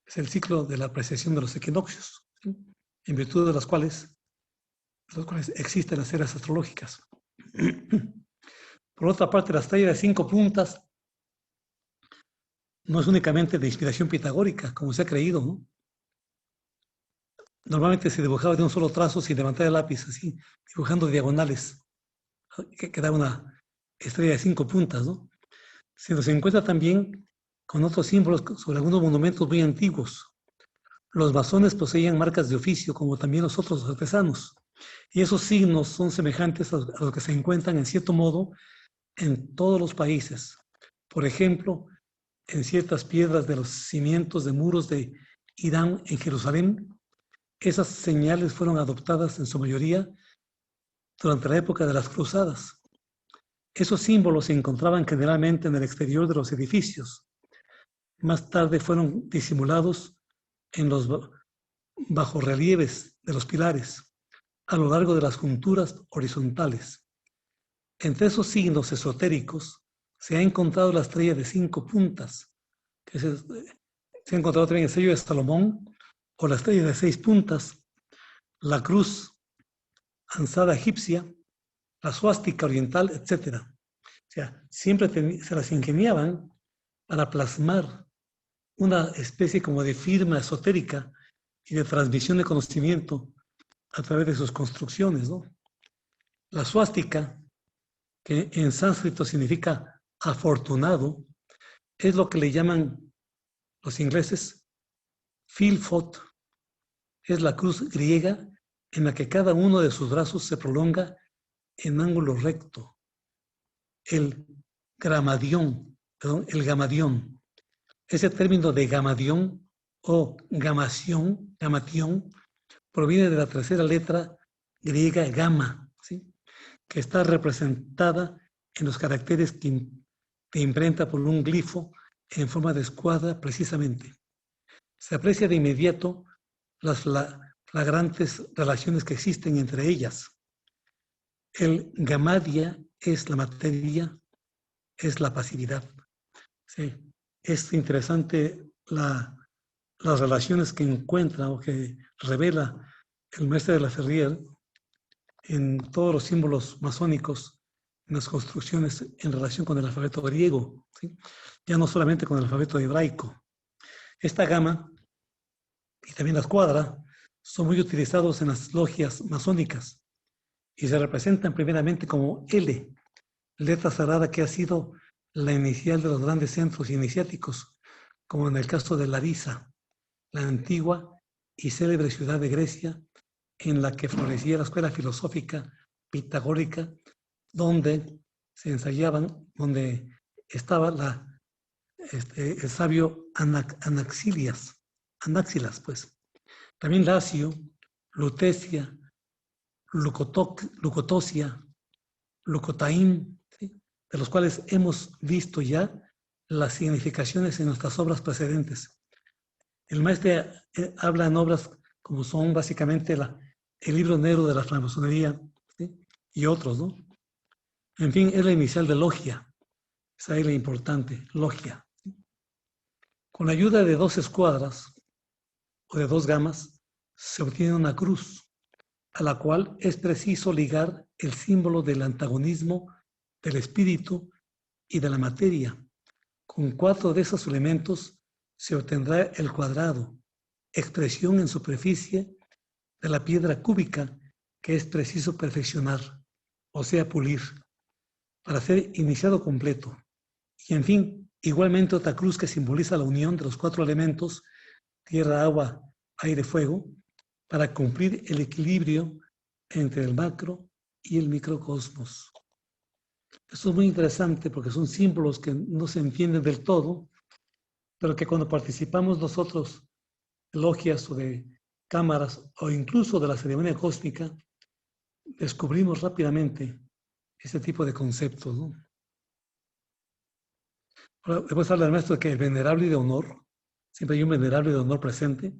Es el ciclo de la precesión de los equinoccios, ¿sí? En virtud de los cuales existen las eras astrológicas. Por otra parte, la estrella de 5 puntas no es únicamente de inspiración pitagórica, como se ha creído, ¿no? Normalmente se dibujaba de un solo trazo sin levantar el lápiz, así, dibujando diagonales, que quedaba una estrella de 5 puntas, ¿no? Sino se encuentra también con otros símbolos sobre algunos monumentos muy antiguos. Los masones poseían marcas de oficio, como también los otros artesanos. Y esos signos son semejantes a los que se encuentran, en cierto modo, en todos los países. Por ejemplo, en ciertas piedras de los cimientos de muros de Irán en Jerusalén, esas señales fueron adoptadas en su mayoría durante la época de las cruzadas. Esos símbolos se encontraban generalmente en el exterior de los edificios. Más tarde fueron disimulados en los bajorrelieves de los pilares, a lo largo de las junturas horizontales. Entre esos signos esotéricos se ha encontrado la estrella de 5 puntas, que se ha encontrado también el sello de Salomón, o la estrella de 6 puntas, la cruz ansada egipcia, la suástica oriental, etc. O sea, siempre se las ingeniaban para plasmar una especie como de firma esotérica y de transmisión de conocimiento a través de sus construcciones, ¿no? La suástica, que en sánscrito significa afortunado, es lo que le llaman los ingleses Philfot. Es la cruz griega en la que cada uno de sus brazos se prolonga en ángulo recto. El gamadión. Ese término de gamadión o gamation proviene de la tercera letra griega gamma, ¿sí? Que está representada en los caracteres de imprenta por un glifo en forma de escuadra precisamente. Se aprecia de inmediato las flagrantes relaciones que existen entre ellas. El gamadia es la materia, es la pasividad. Sí. Es interesante las relaciones que encuentra o que revela el maestro de la Ferrier en todos los símbolos masónicos, en las construcciones en relación con el alfabeto griego, ¿sí? Ya no solamente con el alfabeto hebraico. Esta gama y también la escuadra son muy utilizados en las logias masónicas y se representan primeramente como L, letra sagrada que ha sido la inicial de los grandes centros iniciáticos, como en el caso de Larisa, la antigua y célebre ciudad de Grecia, en la que florecía la escuela filosófica pitagórica, donde se ensayaban, donde estaba el sabio Anaxilas, pues. También Lacio, Lutecia, Lucotosia, Lucotaín, ¿sí? De los cuales hemos visto ya las significaciones en nuestras obras precedentes. El maestro habla en obras como son básicamente el libro negro de la francmasonería, ¿sí? Y otros, ¿no? En fin, es la inicial de logia. Esa es la importante, logia. Con la ayuda de 2 escuadras o de 2 gamas, se obtiene una cruz, a la cual es preciso ligar el símbolo del antagonismo del espíritu y de la materia. Con 4 de esos elementos se obtendrá el cuadrado, expresión en superficie de la piedra cúbica que es preciso perfeccionar, o sea, pulir, para ser iniciado completo. Y en fin, igualmente otra cruz que simboliza la unión de los 4 elementos, tierra, agua, aire, fuego, para cumplir el equilibrio entre el macro y el microcosmos. Esto es muy interesante porque son símbolos que no se entienden del todo, pero que cuando participamos nosotros de logias o de cámaras o incluso de la ceremonia cósmica, descubrimos rápidamente este tipo de conceptos, ¿no? Ahora, después habla el maestro de que el venerable de honor, siempre hay un venerable de honor presente,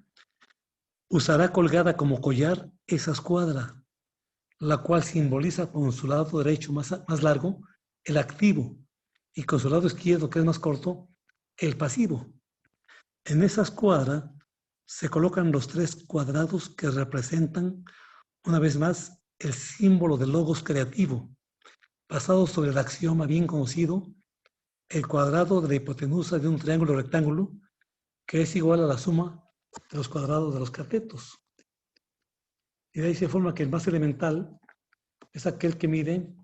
usará colgada como collar esa escuadra, la cual simboliza con su lado derecho más largo el activo y con su lado izquierdo, que es más corto, el pasivo. En esa escuadra se colocan los 3 cuadrados que representan, una vez más, el símbolo del logos creativo, basado sobre el axioma bien conocido, el cuadrado de la hipotenusa de un triángulo rectángulo, que es igual a la suma de los cuadrados de los catetos. Y de ahí se forma que el más elemental es aquel que mide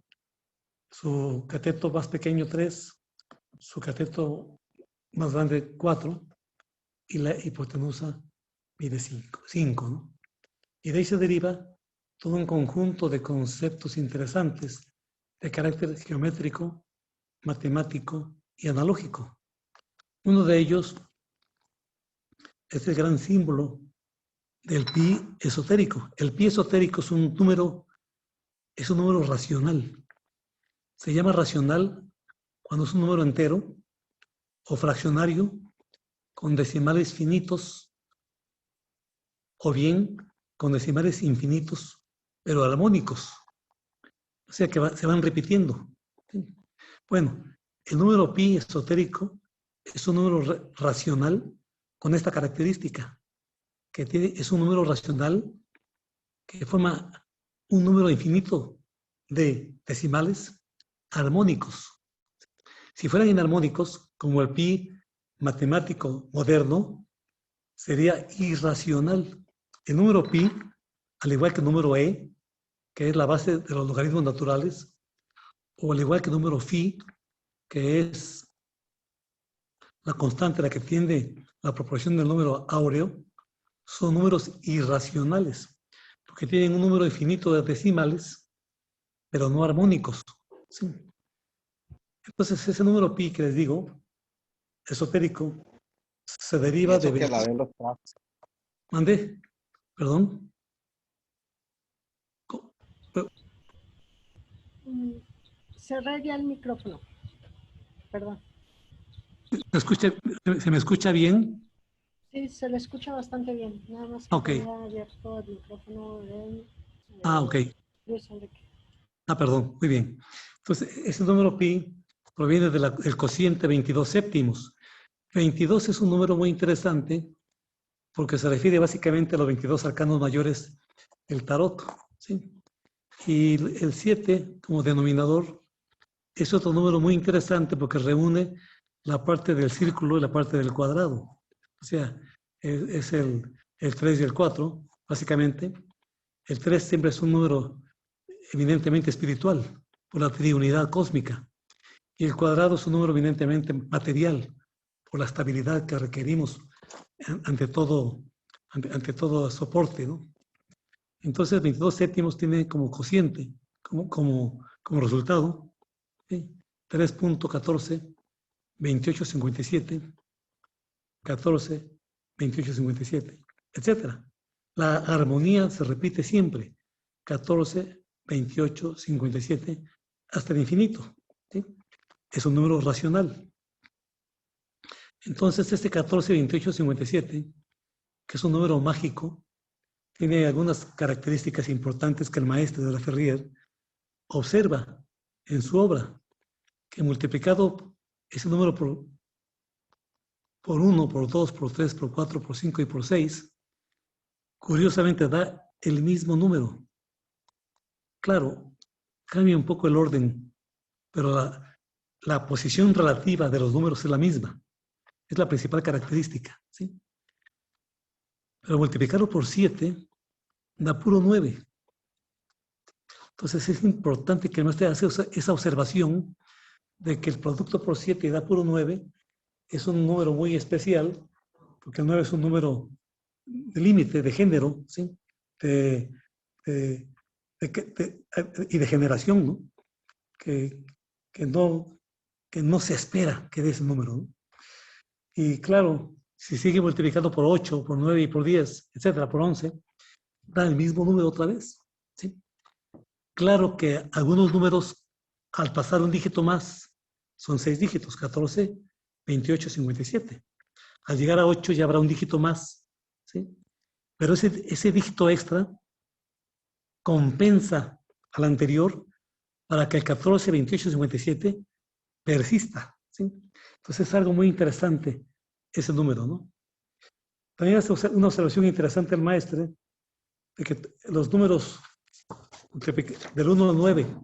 su cateto más pequeño 3, su cateto más grande 4, y la hipotenusa mide 5, ¿no? Y de ahí se deriva todo un conjunto de conceptos interesantes de carácter geométrico, matemático y analógico. Uno de ellos es el gran símbolo del pi esotérico. El pi esotérico es un número racional. Se llama racional cuando es un número entero o fraccionario con decimales finitos o bien con decimales infinitos, pero armónicos. O sea que se van repitiendo. ¿Sí? Bueno, el número pi esotérico es un número racional con esta característica, que es un número racional que forma un número infinito de decimales armónicos. Si fueran inarmónicos, como el pi matemático moderno, sería irracional. El número pi, al igual que el número e, que es la base de los logaritmos naturales, o al igual que el número phi, que es la constante a la que tiende la proporción del número áureo, son números irracionales, porque tienen un número infinito de decimales, pero no armónicos. ¿Sí? Entonces, ese número pi que les digo, esotérico, se deriva de... Que la de los trazos. ¿Mandé? ¿Perdón? Cerré ya el micrófono. Perdón. ¿Se me escucha bien? Sí, se le escucha bastante bien. Nada más que tenía abierto el micrófono de ok. Luis Enrique. Perdón, muy bien. Entonces, ese número pi proviene del cociente 22 séptimos. 22 es un número muy interesante porque se refiere básicamente a los 22 arcanos mayores del tarot, ¿sí? Y el 7 como denominador es otro número muy interesante porque reúne la parte del círculo y la parte del cuadrado. O sea, es el 3 y el 4, básicamente. El 3 siempre es un número eminentemente espiritual, por la triunidad cósmica. Y el cuadrado es un número eminentemente material, por la estabilidad que requerimos ante todo soporte, ¿no? Entonces, 22 séptimos tiene como cociente, como resultado, ¿sí? 3.14, 28.57, 14, 28.57, etc. La armonía se repite siempre, 14, 28, 57, hasta el infinito. ¿Sí? Es un número racional. Entonces, este 14, 28, 57, que es un número mágico, tiene algunas características importantes que el maestro de la Ferrier observa en su obra, que multiplicado ese número por 1, por 2, por 3, por 4, por 5 y por 6, curiosamente da el mismo número. Claro, cambia un poco el orden, pero la posición relativa de los números es la misma. Es la principal característica, ¿sí? Pero multiplicarlo por 7 da puro 9. Entonces es importante que el maestro haga esa observación de que el producto por 7 da puro 9. Es un número muy especial, porque el 9 es un número de límite, de género, ¿sí? Y de generación, ¿no? Que no se espera que dé ese número, ¿no? Y claro, si sigue multiplicando por 8, por 9 y por 10, etcétera, por 11, da el mismo número otra vez, ¿sí? Claro que algunos números, al pasar un dígito más, son 6 dígitos, 14, 28, 57. Al llegar a 8 ya habrá un dígito más, ¿sí? Pero ese dígito extra compensa al anterior para que el 14, 28, 57 persista, ¿sí? Entonces es algo muy interesante ese número, ¿no? También hace una observación interesante el maestro, de que los números del 1 al 9,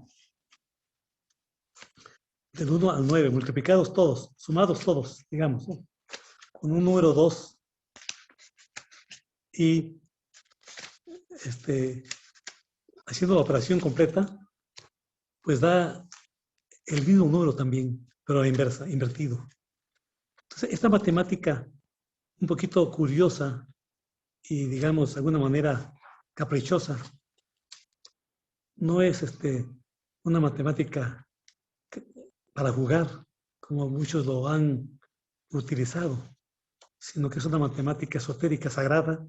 del 1 al 9, multiplicados todos, sumados todos, digamos, ¿no? Con un número 2 y haciendo la operación completa, pues da el mismo número también, pero a la inversa, invertido. Entonces, esta matemática un poquito curiosa y, digamos, de alguna manera caprichosa, no es una matemática para jugar, como muchos lo han utilizado, sino que es una matemática esotérica, sagrada,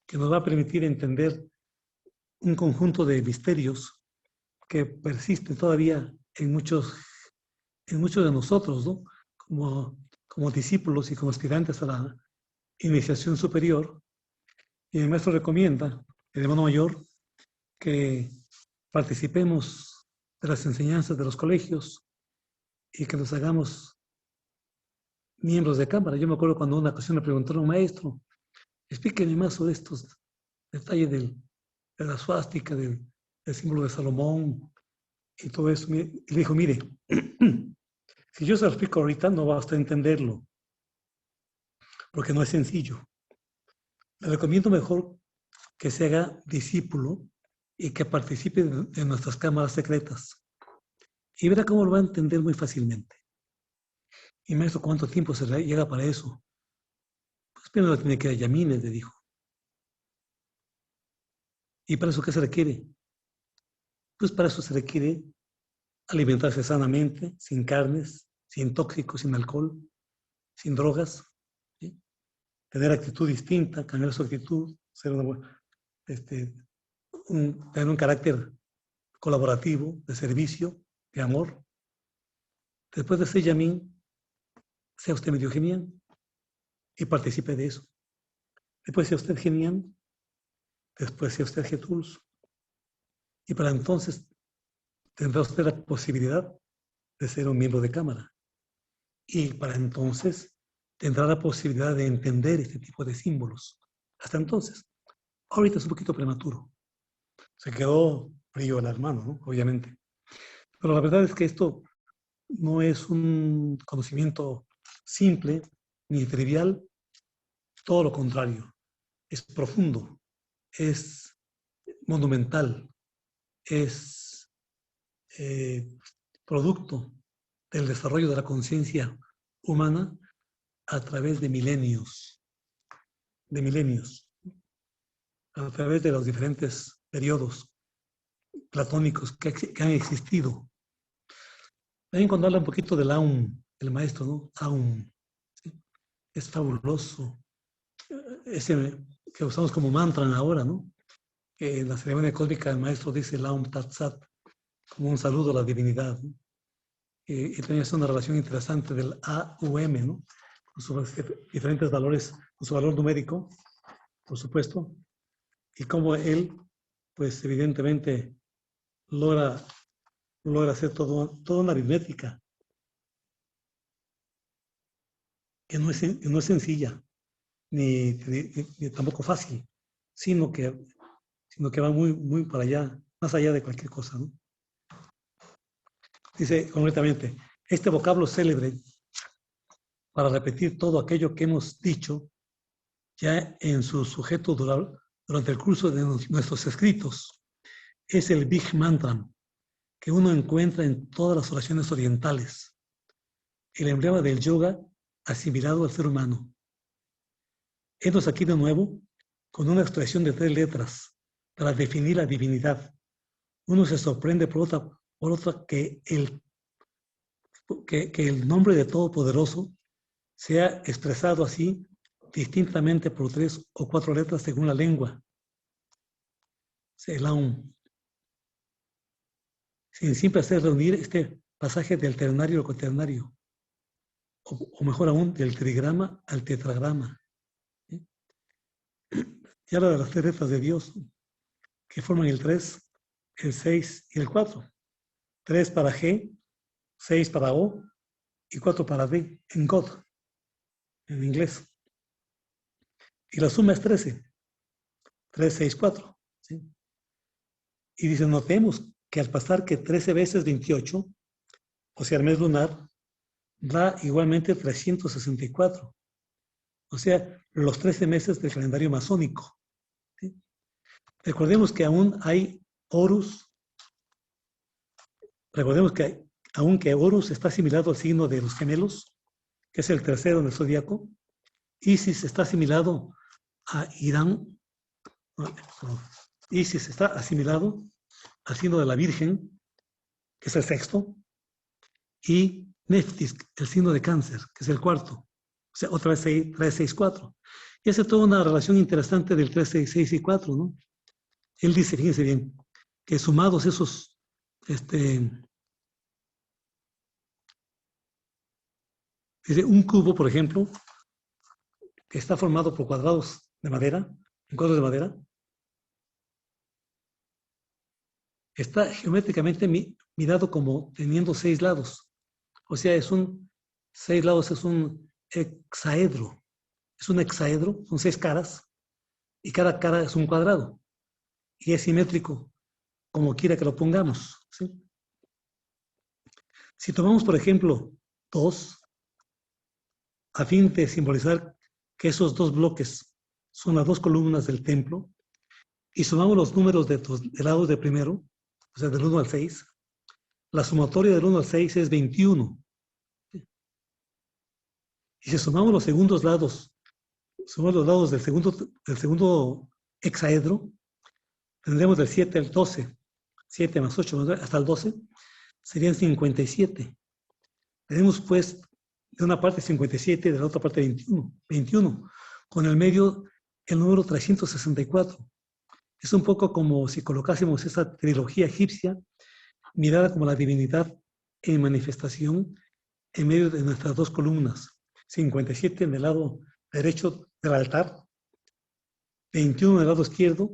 que nos va a permitir entender un conjunto de misterios que persisten todavía en muchos de nosotros, ¿no? Como discípulos y como aspirantes a la iniciación superior. Y el maestro recomienda, el hermano mayor, que participemos de las enseñanzas de los colegios y que nos hagamos miembros de cámara. Yo me acuerdo cuando una ocasión le preguntaron a un maestro, explíqueme más sobre estos detalles de la suástica, del símbolo de Salomón y todo eso. Y le dijo, mire, si yo se lo explico ahorita no va a usted entenderlo, porque no es sencillo. Le recomiendo mejor que se haga discípulo y que participe de nuestras cámaras secretas. Y verá cómo lo va a entender muy fácilmente. Y maestro, ¿cuánto tiempo se le llega para eso? Pues primero tiene que ir a Yamines, le dijo. ¿Y para eso qué se requiere? Pues para eso se requiere alimentarse sanamente, sin carnes, sin tóxicos, sin alcohol, sin drogas, ¿sí? Tener actitud distinta, cambiar su actitud, ser tener un carácter colaborativo, de servicio, de amor. Después de ser Yamín, sea usted medio genial y participe de eso. Después sea usted genial, después sea usted Getulso. Y para entonces tendrá usted la posibilidad de ser un miembro de cámara. Y para entonces tendrá la posibilidad de entender este tipo de símbolos. Hasta entonces. Ahorita es un poquito prematuro. Se quedó frío el hermano, ¿no? Obviamente. Pero la verdad es que esto no es un conocimiento simple ni trivial. Todo lo contrario. Es profundo. Es monumental. Es producto del desarrollo de la conciencia humana a través de milenios, a través de los diferentes periodos platónicos que han existido. También cuando habla un poquito del Aum, el maestro, ¿no? Aum, ¿sí? Es fabuloso. Ese que usamos como mantra ahora, ¿no? En la ceremonia cósmica el maestro dice el Aum Tat Sat, como un saludo a la divinidad, ¿no? Y también es una relación interesante del AUM, ¿no? Con sus diferentes valores, con su valor numérico, por supuesto, y cómo él, pues evidentemente, logra hacer toda una aritmética que no es sencilla, ni tampoco fácil, sino que va muy para allá, más allá de cualquier cosa, ¿no? Dice concretamente, este vocablo célebre para repetir todo aquello que hemos dicho ya en su sujeto durante el curso de nuestros escritos, es el Big Mantra, que uno encuentra en todas las oraciones orientales, el emblema del yoga asimilado al ser humano. Enos aquí de nuevo con una expresión de 3 letras para definir la divinidad. Uno se sorprende por otra que el nombre de Todopoderoso sea expresado así distintamente por 3 o 4 letras según la lengua. Selaum. Sin siempre hacer reunir este pasaje del ternario al cuaternario, o mejor aún, del trigrama al tetragrama. ¿Sí? Y habla de las 3 letras de Dios, que forman el 3, el 6 y el 4. 3 para G, 6 para O y 4 para D, en God, en inglés. Y la suma es 13. 3, 6, 4. ¿Sí? Y dice, notemos que al pasar que 13 veces 28, o sea, el mes lunar, da igualmente 364. O sea, los 13 meses del calendario masónico. ¿Sí? Recordemos que aún hay Horus. Recordemos que aunque Horus está asimilado al signo de los gemelos, que es el tercero en el zodiaco, Isis está asimilado a Irán. Isis está asimilado al signo de la Virgen, que es el sexto, y Neftis, el signo de Cáncer, que es el cuarto. O sea, otra vez 3, 6, 4. Y hace toda una relación interesante del 3, 6, 6 y 4, ¿no? Él dice, fíjense bien, que sumados esos, dice, un cubo, por ejemplo, que está formado por cuadrados de madera, cuadros de madera, está geométricamente mirado como teniendo 6 lados. O sea, 6 lados es un hexaedro. Es un hexaedro, son 6 caras, y cada cara es un cuadrado. Y es simétrico, como quiera que lo pongamos. ¿Sí? Si tomamos, por ejemplo, 2, a fin de simbolizar que esos 2 bloques son las 2 columnas del templo, y sumamos los números de lados de primero, o sea, del 1 al 6, la sumatoria del 1 al 6 es 21. Y si sumamos los segundos lados, sumamos los lados del segundo hexaedro, tendremos del 7 al 12. 7 más 8 más 9, hasta el 12, serían 57. Tenemos pues de una parte 57 y de la otra parte 21. Con el medio el número 364. Es un poco como si colocásemos esa trilogía egipcia mirada como la divinidad en manifestación en medio de nuestras 2 columnas. 57 en el lado derecho del altar, 21 en el lado izquierdo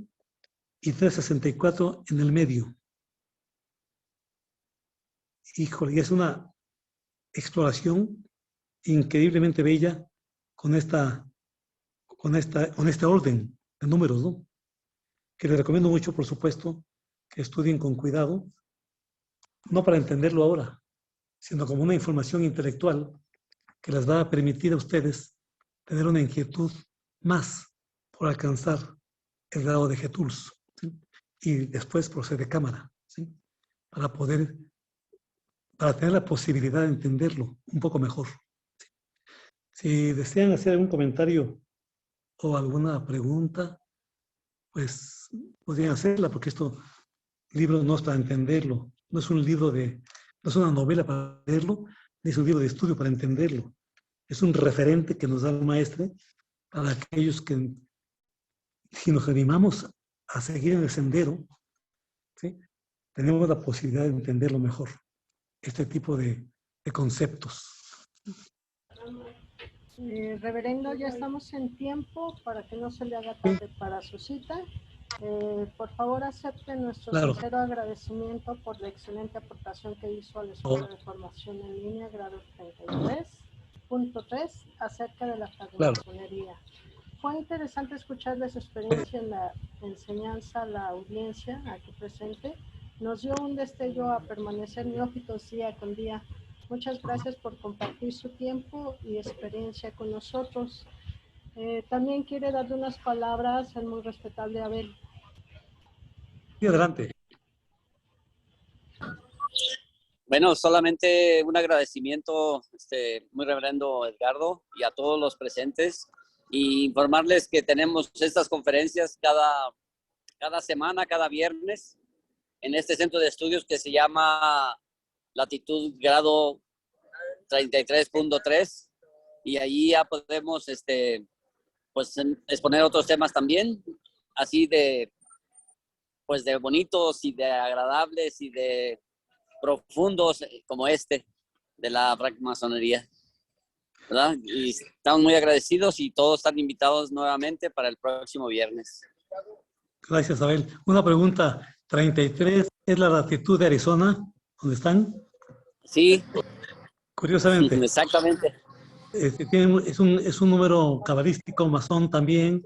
y 364 en el medio. Híjole, y es una exploración increíblemente bella con este orden de números, ¿no? Que les recomiendo mucho, por supuesto, que estudien con cuidado, no para entenderlo ahora, sino como una información intelectual que les va a permitir a ustedes tener una inquietud más por alcanzar el grado de Getuls, ¿sí? Y después procede cámara, ¿sí? Para tener la posibilidad de entenderlo un poco mejor. ¿Sí? Si desean hacer algún comentario o alguna pregunta, pues podrían hacerla, porque libro no es para entenderlo, no es un libro no es una novela para leerlo, ni es un libro de estudio para entenderlo. Es un referente que nos da el maestre para aquellos que, si nos animamos a seguir en el sendero, ¿sí? Tenemos la posibilidad de entenderlo mejor, este tipo de conceptos. Reverendo, ya estamos en tiempo para que no se le haga tarde para su cita. Por favor, acepte nuestro sincero agradecimiento por la excelente aportación que hizo a la Escuela de Formación en Línea, grado 33. 3.3 acerca de la francmasonería. Fue interesante escucharles su experiencia en la enseñanza a la audiencia aquí presente. Nos dio un destello a permanecer neófitos día con día. Muchas gracias por compartir su tiempo y experiencia con nosotros. También quiere darle unas palabras al muy respetable Abel. Sí, adelante. Bueno, solamente un agradecimiento, muy reverendo Edgardo, y a todos los presentes, y informarles que tenemos estas conferencias cada semana, cada viernes, en este centro de estudios que se llama Latitud Grado 33.3, y allí ya podemos pues, exponer otros temas también, así de bonitos y de agradables y de profundos como de la francmasonería, ¿verdad? Y estamos muy agradecidos y todos están invitados nuevamente para el próximo viernes. Gracias, Abel. Una pregunta. 33 es la latitud de Arizona, ¿dónde están? Sí. Curiosamente. Exactamente. Es un número cabalístico, masón también.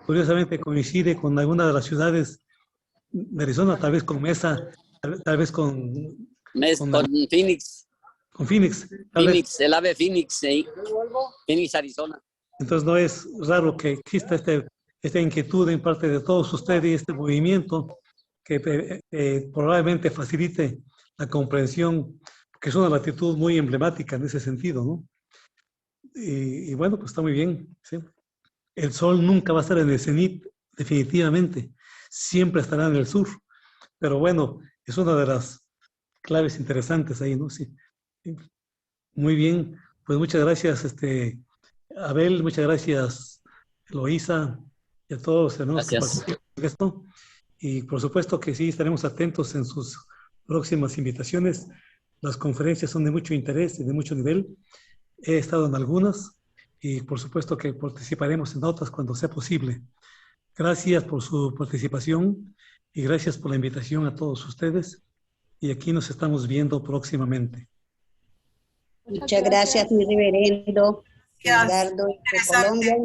Curiosamente coincide con alguna de las ciudades de Arizona, tal vez con Mesa, tal vez con Phoenix. Con Phoenix. Phoenix, el ave Phoenix, ¿sí? Phoenix, Arizona. Entonces no es raro que exista esta inquietud en parte de todos ustedes y este movimiento que probablemente facilite la comprensión, que es una latitud muy emblemática en ese sentido, ¿no? Y bueno, pues está muy bien, ¿sí? El sol nunca va a estar en el cenit, definitivamente. Siempre estará en el sur. Pero bueno, es una de las claves interesantes ahí, ¿no? Sí. Muy bien. Pues muchas gracias, Abel, muchas gracias, Eloísa, y a todos los hermanos que participan en esto. Y por supuesto que sí, estaremos atentos en sus próximas invitaciones. Las conferencias son de mucho interés y de mucho nivel. He estado en algunas y por supuesto que participaremos en otras cuando sea posible. Gracias por su participación y gracias por la invitación a todos ustedes. Y aquí nos estamos viendo próximamente. Muchas gracias, mi reverendo Edgardo de Colombia.